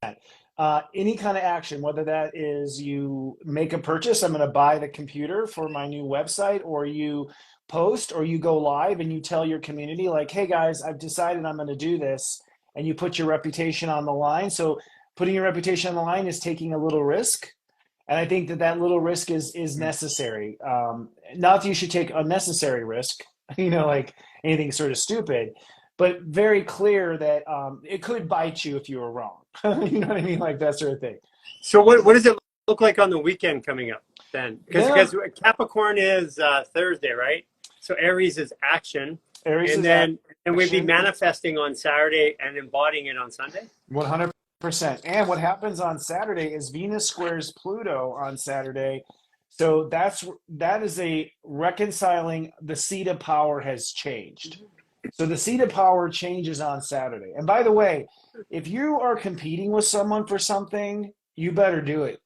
Any kind of action, whether that is you make a purchase, I'm going to buy the computer for my new website, or you post, or you go live and you tell your community, like, hey guys, I've decided I'm going to do this, and you put your reputation on the line. So putting your reputation on the line is taking a little risk. And I think that little risk is necessary. Not that you should take unnecessary risk, like anything sort of stupid, but very clear that it could bite you if you were wrong. You know what I mean? Like that sort of thing. So what does it look like on the weekend coming up then? Then Because Capricorn is Thursday, right? So Aries is action, Aries and is then and we'd be action, manifesting on Saturday and embodying it on Sunday. 100%. And what happens on Saturday is Venus squares Pluto on Saturday. So that is a reconciling. The seat of power has changed. So the seat of power changes on Saturday. And by the way, if you are competing with someone for something, you better do it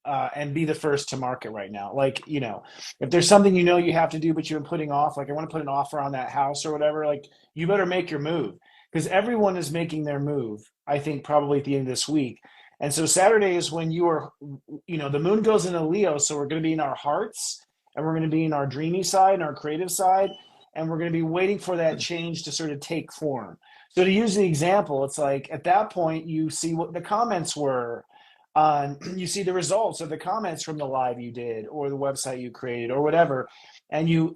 and be the first to market right now. Like, if there's something you have to do, but you've been putting off, like I want to put an offer on that house or whatever, like you better make your move, because everyone is making their move, I think, probably at the end of this week. And so Saturday is when the moon goes into Leo. So we're going to be in our hearts, and we're going to be in our dreamy side and our creative side. And we're going to be waiting for that change to sort of take form. So to use the example, it's like at that point, you see what the comments were on, you see the results of the comments from the live you did or the website you created or whatever, and you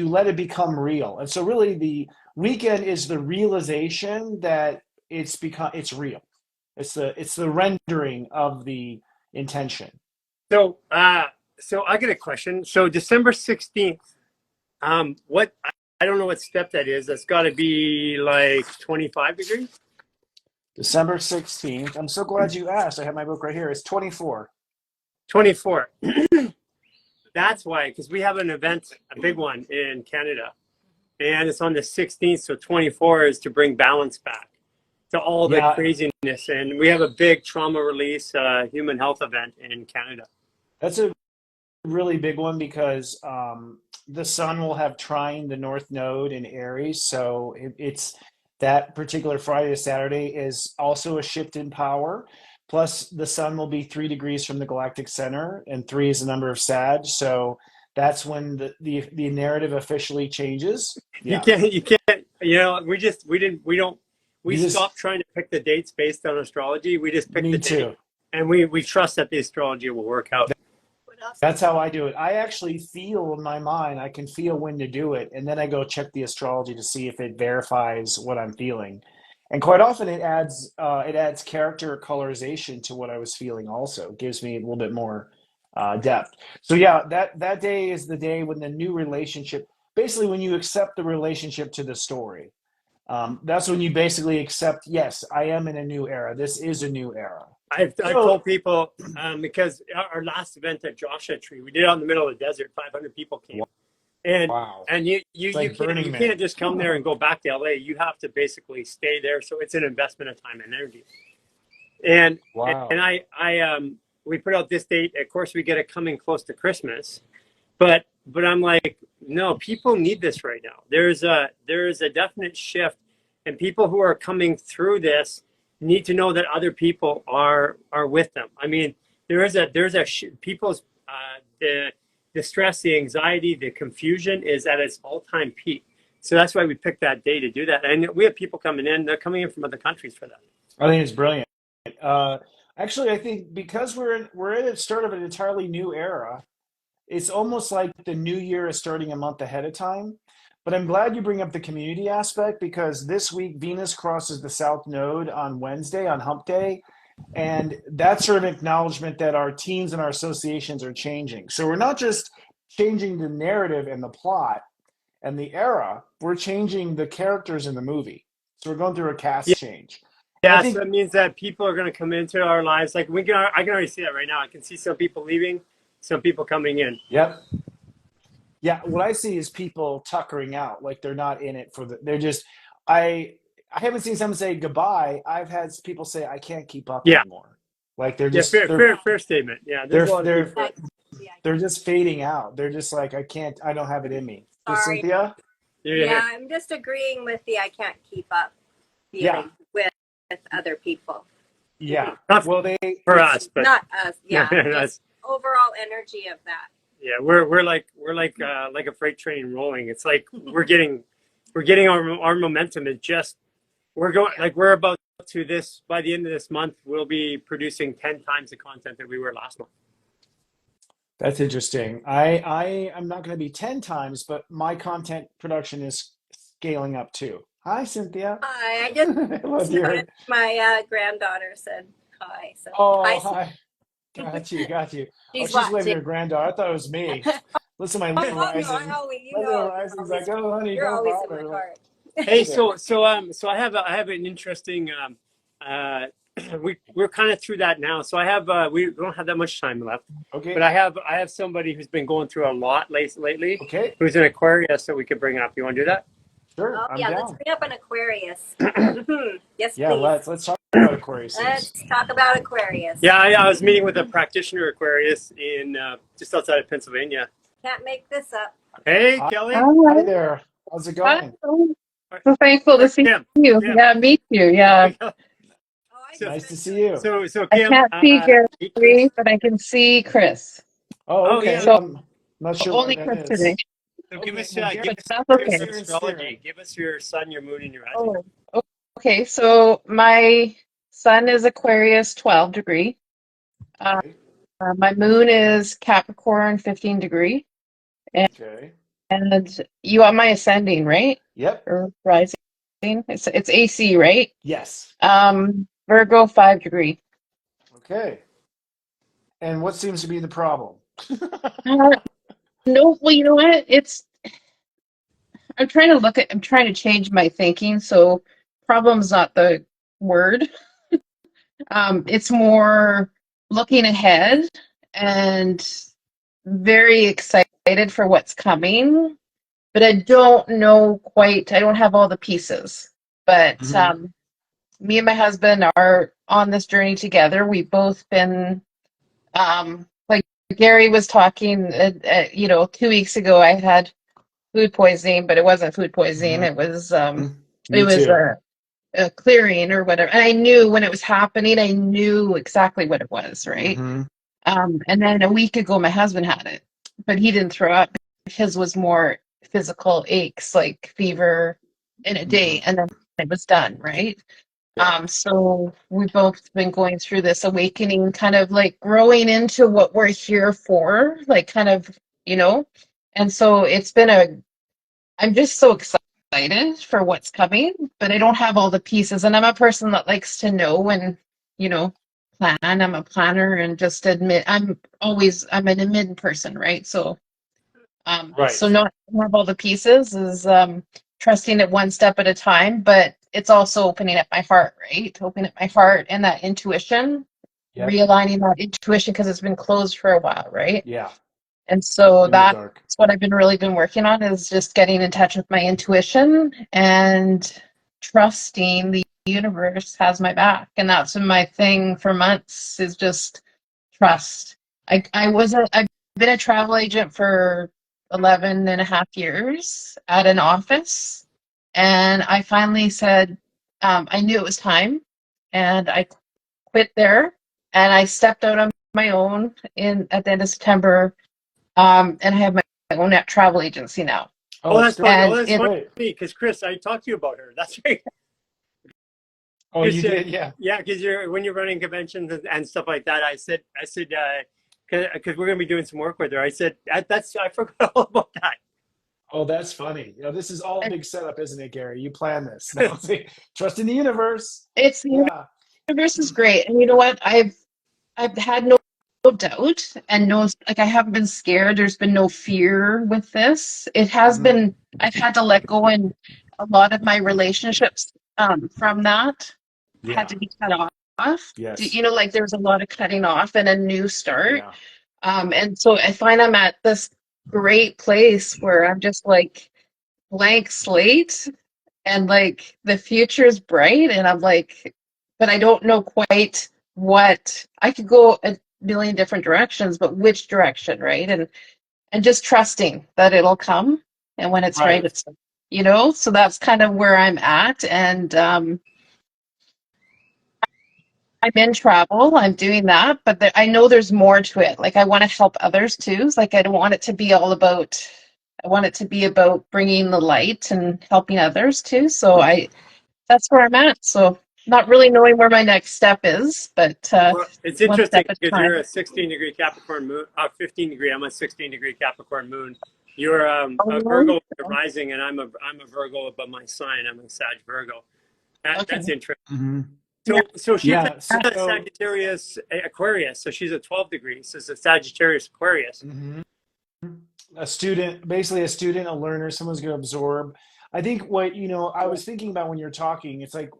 let it become real. And so really the weekend is the realization that it's real. It's the rendering of the intention. So I get a question. So December 16th, what I don't know what step that is. That's got to be like 25 degrees. December 16th. I'm so glad you asked. I have my book right here. It's 24. 24. That's why, because we have an event, a big one in Canada, and it's on the 16th. So 24 is to bring balance back to all the craziness. And we have a big trauma release, human health event in Canada. That's a really big one because the sun will have trine the North Node in Aries. So it's that particular Friday to Saturday is also a shift in power. Plus, the sun will be 3 degrees from the galactic center, and 3 is the number of Sag. So that's when the narrative officially changes. Yeah. You can't. We stopped trying to pick the dates based on astrology. We just picked the date, and we trust that the astrology will work out. That's how I do it. I actually feel in my mind, I can feel when to do it. And then I go check the astrology to see if it verifies what I'm feeling. And quite often it adds character or colorization to what I was feeling also. It gives me a little bit more depth. So yeah, that day is the day when the new relationship, basically when you accept the relationship to the story. That's when you basically accept, yes, I am in a new era. This is a new era. I've told people because our last event at Joshua Tree, we did it out in the middle of the desert. 500 people came, and wow. And you can't just come there and go back to LA. You have to basically stay there. So it's an investment of time and energy. And we put out this date. Of course, we get it coming close to Christmas, but I'm like, no, people need this right now. There is a definite shift, and people who are coming through this need to know that other people are with them. I mean, people's the stress, the anxiety, the confusion is at its all-time peak. So that's why we picked that day to do that. And we have people coming in. They're coming in from other countries for that. I think it's brilliant. Actually, I think because we're at the start of an entirely new era, it's almost like the new year is starting a month ahead of time. But I'm glad you bring up the community aspect, because this week Venus crosses the South Node on Wednesday, on Hump Day. And that's sort of acknowledgement that our teams and our associations are changing. So we're not just changing the narrative and the plot and the era, we're changing the characters in the movie. So we're going through a Yeah. cast change. And I Yeah, so think, that means that people are going to come into our lives. Like I can already see that right now. I can see some people leaving, some people coming in. yep. Yeah, what I see is people tuckering out, like they're not in it for they're just, I, I haven't seen someone say goodbye. I've had people say, I can't keep up Yeah, anymore. Like they're yeah, just, fair statement. Yeah, there's they're, a lot of they're, people. Yeah. they're just fading out. They're just like, I don't have it in me. So Sorry. Cynthia? Yeah, I'm just agreeing with the I can't keep up feeling with other people. Yeah. Not Well, for us, but Not us. Yeah, that's, just overall energy of that. yeah, we're like a freight train rolling. It's like we're getting our momentum is just we're going like we're about to this by the end of this month. We'll be producing 10 times the content that we were last month. That's interesting. I am not going to be 10 times, but my content production is scaling up too. Hi, Cynthia. Hi, I just I love your. noticed my granddaughter said hi. So Oh, hi. hi. Got you. Oh, She's she's waving watching. her granddaughter. I thought it was me. Listen, my little Oh, no, rising. you My little know, rising's like, oh, honey, you're don't always in bother. my Like, heart. Hey, so I have an interesting uh we're kind of through that now. So I have we don't have that much time left, okay. but I have somebody who's been going through a lot lately, Okay. who's an Aquarius that we could bring up. You want to do that? Sure. Oh I'm yeah, down. let's bring up an Aquarius. Yes, Yeah, please. let's talk about Aquarius. Let's talk about Aquarius. Yeah, I was meeting with a practitioner Aquarius in just outside of Pennsylvania. Can't make this up. Hey, Kelly. Hi there. How's it going? So thankful to see Kim. you. Kim. Yeah, me too. Yeah. Oh, I So, Nice just to see you. so I Kim. can't see Hey, Chris. Gary, but I can see Chris. Oh, Oh okay. yeah. So I'm not sure only what that Chris is. today. So Okay, give us well, Gary, But that's give us okay. your astrology. Give us your sun, your moon, and your rising. Oh, okay. So my sun is Aquarius 12 degree. My moon is Capricorn 15 degree. Okay. And you are my ascending, right? Yep. Or rising. It's AC, right? Yes. Virgo 5 degree. Okay. And what seems to be the problem? Uh, no, well, you know what? I'm trying to change my thinking. So problem's not the word. It's more looking ahead and very excited for what's coming, but I don't know quite, I don't have all the pieces. But me and my husband are on this journey together. We've both been, like Gary was talking, 2 weeks ago, I had food poisoning, but it wasn't food poisoning. It was Me too. a clearing or whatever. And I knew when it was happening, I knew exactly what it was, right? And then a week ago, my husband had it, but he didn't throw up. His was more physical aches, like fever in a day, and then it was done, right? So we've both been going through this awakening, kind of like growing into what we're here for, like kind of, and so I'm just so excited for what's coming, but I don't have all the pieces. And I'm a person that likes to know and, plan. I'm a planner and just admit I'm an admin person, right? So Right. so not to have all the pieces is trusting it one step at a time, but it's also opening up my heart, right? Opening up my heart and that intuition, Yep. realigning that intuition because it's been closed for a while, right? Yeah. And so In the that's dark. what I've been working on is just getting in touch with my intuition and trusting the universe has my back. And that's been my thing for months is just trust. I've been a travel agent for 11 and a half years at an office. And I finally said, I knew it was time and I quit there and I stepped out on my own at the end of September. And I have my own travel agency now. Oh, That's great. funny. And That's funny because Chris, I talked to you about her. That's right. Oh, you did? Yeah. Yeah, because when you're running conventions and stuff like that, I said, because we're gonna be doing some work with her. I said I forgot all about that. Oh, that's funny. This is all a big setup, isn't it, Gary? You plan this. No, trust in the universe. It's the Yeah. universe is great, and you know what? I've had no doubt and no, like, I haven't been scared. There's been no fear with this. It has Mhm. been, I've had to let go in a lot of my relationships from that had Yeah. to be cut off. Yes. You know, like there's a lot of cutting off and a new start. Yeah. And so I find I'm at this great place where I'm just like blank slate and like the future's bright, and I'm like, but I don't know quite what. I could go a million different directions, but which direction, right? And just trusting that it'll come, and when it's right, Right. it's, you know. So that's kind of where I'm at, and I'm in travel. I'm doing that, but I know there's more to it. Like I want to help others too. It's like I don't want it to be all about. I want it to be about bringing the light and helping others too. So that's where I'm at. So not really knowing where my next step is, but Well, it's one step interesting at a because time. you're a 16-degree Capricorn moon, 15-degree. I'm a 16-degree Capricorn moon. You're a Oh, Virgo with the rising, and I'm a Virgo, but my sign, I'm a Sag Virgo. okay. That's interesting. Hmm. So she's Yeah. a So, Sagittarius Aquarius. So she's a 12 degrees. So it's a Sagittarius Aquarius. mhm. A student, basically a student, a learner, someone's going to absorb. I think what, I was thinking about when you're talking, it's like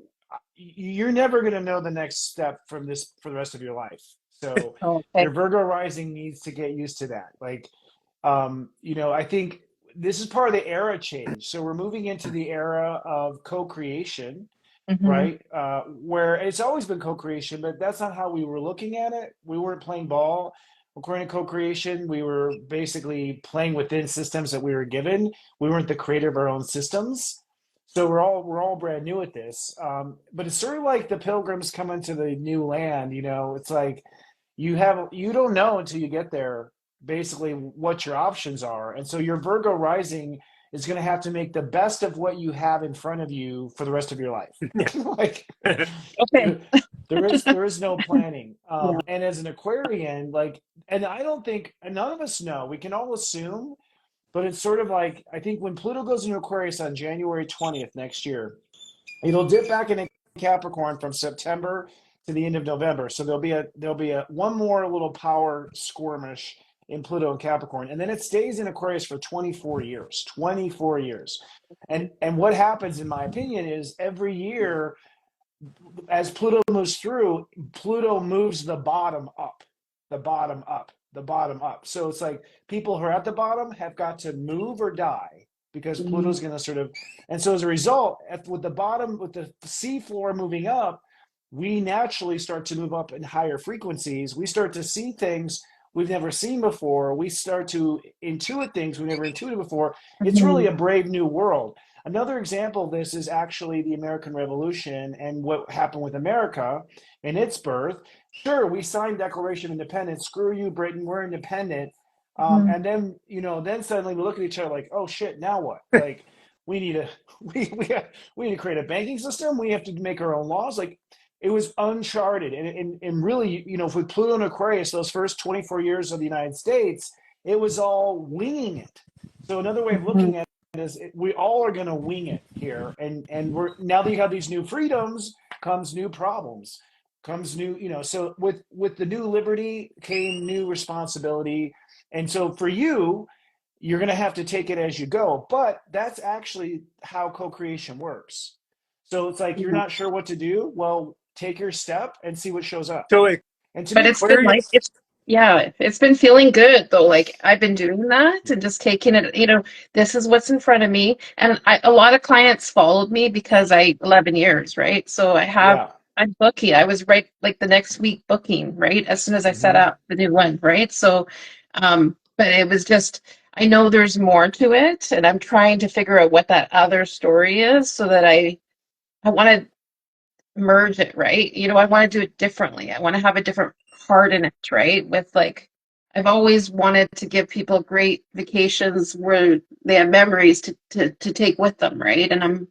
you're never going to know the next step from this for the rest of your life. So Okay. your Virgo rising needs to get used to that. Like, I think this is part of the era change. So we're moving into the era of co-creation, Mm-hmm. right? Where it's always been co-creation, but that's not how we were looking at it. We weren't playing ball. According to co-creation, we were basically playing within systems that we were given. We weren't the creator of our own systems. So we're all brand new at this. But it's sort of like the pilgrims coming to the new land. It's like you don't know until you get there basically what your options are. And so your Virgo rising is going to have to make the best of what you have in front of you for the rest of your life. Like Okay. there is no planning. Yeah. And as an Aquarian, like, and I don't think, and none of us know, we can all assume, but it's sort of like, I think when Pluto goes into Aquarius on January 20th next year, it'll dip back into Capricorn from September to the end of November. So there'll be a one more little power skirmish in Pluto and Capricorn, and then it stays in Aquarius for 24 years. 24 years. And what happens, in my opinion, is every year as Pluto moves through, Pluto moves the bottom up, the bottom up, the bottom up. So it's like people who are at the bottom have got to move or die because Mm-hmm. Pluto's going to sort of, and so as a result, with the sea floor moving up, we naturally start to move up in higher frequencies. We start to see things we've never seen before. We start to intuit things we've never intuited before. It's really a brave new world. Another example of this is actually the American Revolution and what happened with America and its birth. Sure, we signed Declaration of Independence. Screw you, Britain. We're independent. Mm-hmm. And then suddenly we look at each other like, oh shit, now what? Like, we need to we need to create a banking system. We have to make our own laws. Like, it was uncharted, and really, with Pluto and Aquarius, those first 24 years of the United States, it was all winging it. So another way of looking at is we all are going to wing it here, and we're now that you have these new freedoms comes new problems, comes new, so with the new liberty came new responsibility. And so for you, you're going to have to take it as you go, but that's actually how co-creation works. So it's like you're not sure what to do, well, take your step and see what shows up. So And to But me, it's been like Aquarius. it's been feeling good though. Like I've been doing that and just taking it, this is what's in front of me. And a lot of clients followed me because 11 years, right? So yeah. I'm booking. I was right like the next week booking, right? As soon as I set Hmm. up the new one, right? So, but it was just, I know there's more to it, and I'm trying to figure out what that other story is so that I want to merge it, right? I want to do it differently. I want to have a different part in it, right? With like, I've always wanted to give people great vacations where they have memories to take with them, right? And I'm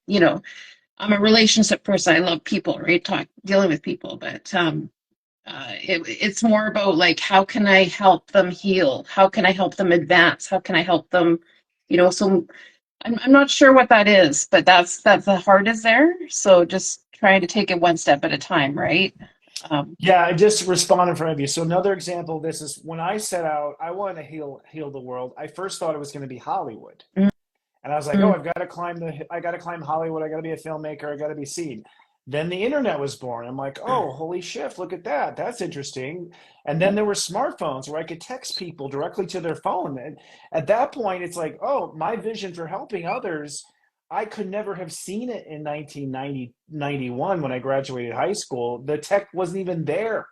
a relationship person. I love people, right? Dealing with people, but it's more about like, how can I help them heal? How can I help them advance? How can I help them So I'm not sure what that is, but that's the heart is there. So just trying to take it one step at a time, right? Yeah, I just respond in front of you. So another example of this is when I set out, I wanted to heal the world. I first thought it was going to be Hollywood. And I was like, oh, Mhm. I got to climb Hollywood. I got to be a filmmaker. I got to be seen. Then the internet was born. I'm like, oh, holy shit, look at that. That's interesting. And then there were smartphones where I could text people directly to their phone. And at that point, it's like, oh, my vision for helping others, I could never have seen it in 1991 when I graduated high school. The tech wasn't even there,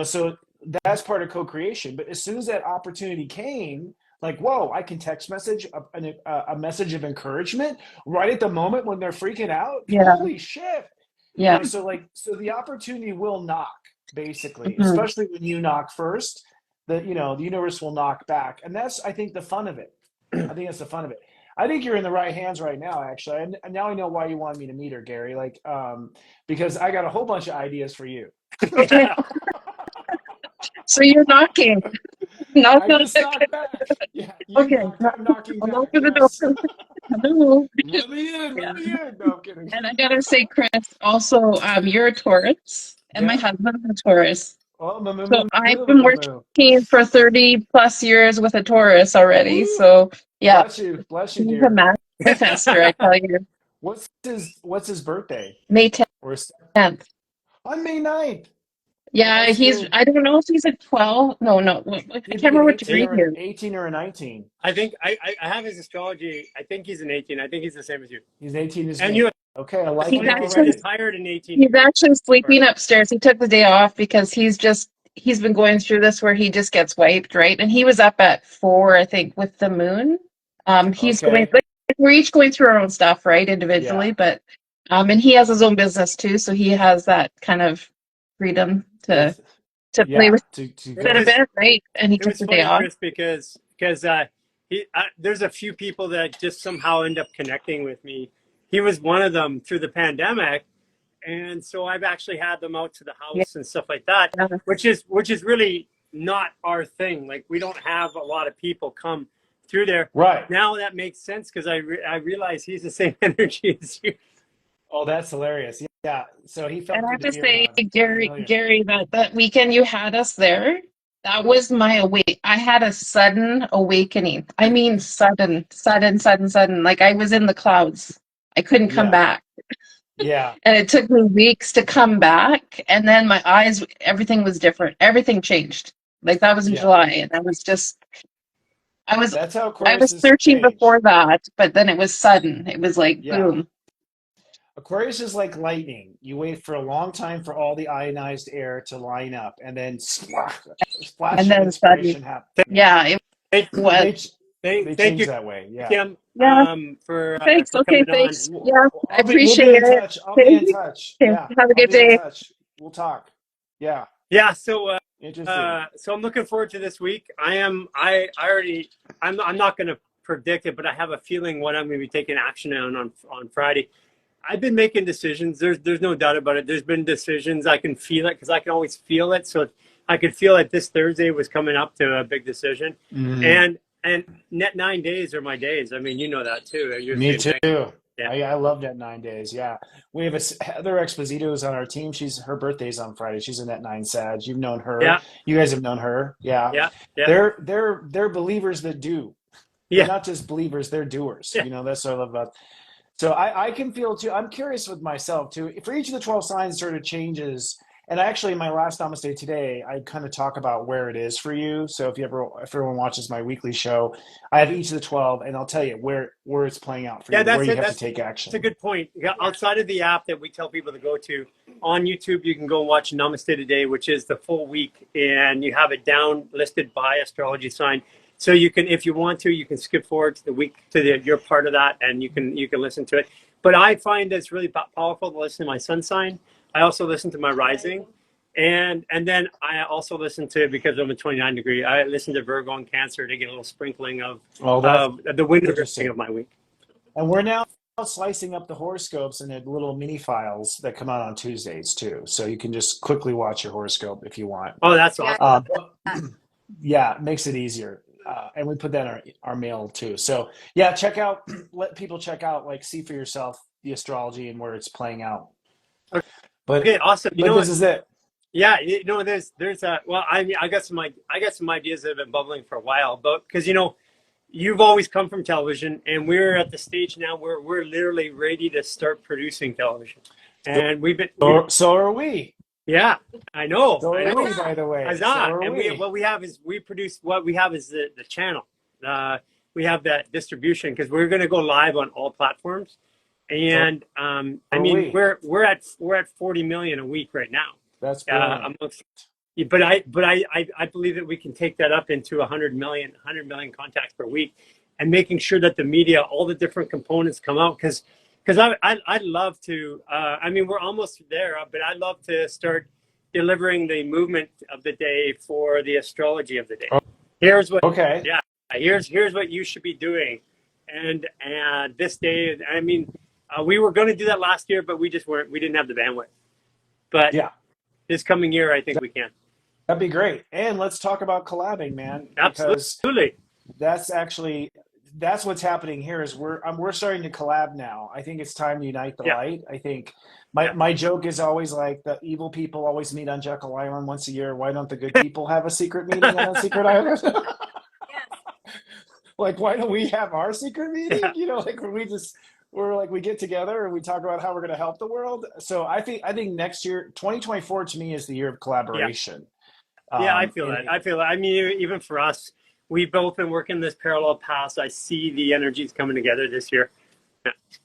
so that's part of co-creation. But as soon as that opportunity came, like, whoa, I can text message a message of encouragement right at the moment when they're freaking out. Yeah, Holy shit. yeah. So the opportunity will knock, basically, Mhm. especially when you knock first, the universe will knock back. And that's, I think, the fun of it. I think that's the fun of it. I think you're in the right hands right now, actually. And now I know why you wanted me to meet her, Gary. Because I got a whole bunch of ideas for you. Okay. So you're knocking. Knock I on just it. knocked back. Yeah, you Okay. knocked. I'm knocking I'll back. open the door. Yes. Hello. Let me in. Yeah. Let me in. No, I'm kidding. And I gotta say, Chris, also, you're a Taurus, and my Yeah. husband's a Taurus. Oh, So I've been working for 30 plus years with a Taurus already. Woo. So yeah, Bless you. Bless you, he's a dear. manifester, I tell you. What's his birthday? May Or 10th. on May 9th. Well, Yeah, that's good. I don't know if he's a 12. No, I can't He'd be an remember what degree he is. 18 or a 19. I think I have his astrology. I think he's an 18. I think he's the same as you. He's 18 as And me. you Okay, I like He's it already actually, already. retired in 18 he's years. actually sleeping upstairs. He took the day off because he's been going through this where he just gets wiped, right? And he was up at 4, I think, with the moon. He's going, Okay. like, we're each going through our own stuff, right, Yeah. individually, but and he has his own business too, so he has that kind of freedom to This, play yeah. with To It it a go. was bit, right? And he it took was the day funny, off. Chris, because there's a few people that just somehow end up connecting with me. He was one of them through the pandemic, and so I've actually had them out to the Yeah. house and stuff like that, which is really not our thing. Like we don't have a lot of people come through there. Right. Now that makes sense because I realize he's the same energy as you. Oh, that's hilarious. Yeah. So he And felt I good have to to be say, around. Familiar. Gary, that weekend you had us there, that was my I had a sudden awakening. I mean, sudden, sudden, sudden, sudden. Like I was in the clouds. I couldn't come Yeah. back. Yeah. And it took me weeks to come back. And then my eyes, everything was different. Everything changed. Like that was in Yeah. July. And I was just, I was, That's how I was Aquarius searching change. before that, but then it was sudden. It was like, Yeah. boom. Aquarius is like lightning. You wait for a long time for all the ionized air to line up, and then splash And of then sudden, inspiration happens. yeah, it Thank, was. They thank change you, that way. Yeah. Kim, Yeah. for Thanks. Okay. coming on. Thanks. Yeah. I We'll be appreciate in it. touch. I'll be Thank in you. touch. Okay, Yeah. have a I'll good be in day. touch. We'll talk. Yeah. Yeah, so Interesting. so I'm looking forward to this week. I already I'm not going to predict it, but I have a feeling what I'm going to be taking action on Friday. I've been making decisions. There's no doubt about it. There's been decisions. I can feel it because I can always feel it. So I could feel that this Thursday was coming up to a big decision. Mhm. And net 9 days are my days. I mean, you know that too. You're the Me same thing. too. Yeah. I love that 9 days. Yeah, we have Heather Exposito's on our team. Her birthday's on Friday. She's a net 9 Sag. You've known her. Yeah. You guys have known her. Yeah, Yeah. Yeah. they're believers that do. They're Yeah. not just believers. They're doers. Yeah. That's what I love about. So I can feel too. I'm curious with myself too. For each of the 12 signs, sort of changes. And actually, in my last Namaste today, I kind of talk about where it is for you. So if everyone watches my weekly show, I have each of the 12, and I'll tell you where it's playing out for Yeah, you, that's where you it. have to take action. That's a good point. Yeah, outside of the app that we tell people to go to, on YouTube, you can go and watch Namaste Today, which is the full week, and you have it down listed by astrology sign. So you can, if you want to, you can skip forward to the week your part of that, and you can listen to it. But I find it's really powerful to listen to my sun sign. I also listen to my rising, and then I also listen to, because I'm a 29 degree, I listen to Virgo and Cancer to get a little sprinkling of the winter of my week. And we're now slicing up the horoscopes into little mini files that come out on Tuesdays too. So you can just quickly watch your horoscope if you want. Oh, that's awesome. Yeah, it makes it easier. and we put that in our mail too. So yeah, check out, let people check out, like, see for yourself the astrology and where it's playing out. Okay, awesome. You know this what? is it. Yeah, there's a well, I mean, I got some ideas that have been bubbling for a while, but because you've always come from television, and we're at the stage now where we're literally ready to start producing television, and So are we. yeah, I know, So I are know. we, by the way. So Huzzah. are And we. what we have is the channel. We have that distribution because we're going to go live on all platforms, and I mean we're at 40 million a week right now. That's brilliant. But I believe that we can take that up into 100 million contacts per week, and making sure that the media, all the different components come out, because I'd love to. I mean, we're almost there, but I'd love to start delivering the movement of the day for the astrology of the day. Here's what. Okay. Yeah. Here's what you should be doing, and this day. I mean, we were going to do that last year, but we just weren't. We didn't have the bandwidth. But yeah, this coming year, I think we can. That'd be great. And let's talk about collabing, man. Absolutely. That's what's happening here is we're starting to collab now. I think it's time to unite the light. I think my joke is always like, the evil people always meet on Jekyll Island once a year. Why don't the good people have a secret meeting on a secret island? Like, why don't we have our secret meeting? Yeah. Like we get together and we talk about how we're going to help the world. So I think next year, 2024 to me is the year of collaboration. Yeah, I feel that. I mean, even for us, we've both been working this parallel path. I see the energies coming together this year.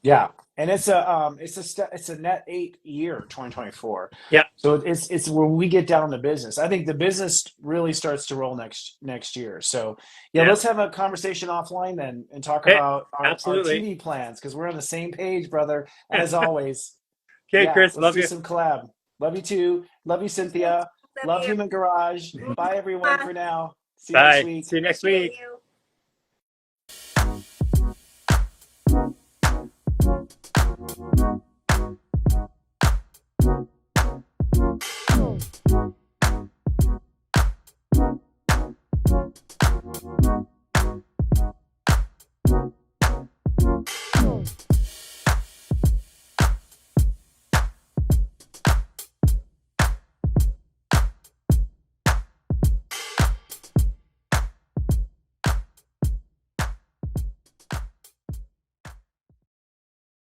Yeah, and it's a net 8 year, 2024. Yeah. So it's where we get down to business. I think the business really starts to roll next year. So let's have a conversation offline then and talk about our TV plans, because we're on the same page, brother. As always. Okay, Chris, let's love do you. some collab. Love you too. Love you, Cynthia. Love Human Garage. Bye, everyone, for now. See you next week. See you next week. Thank you.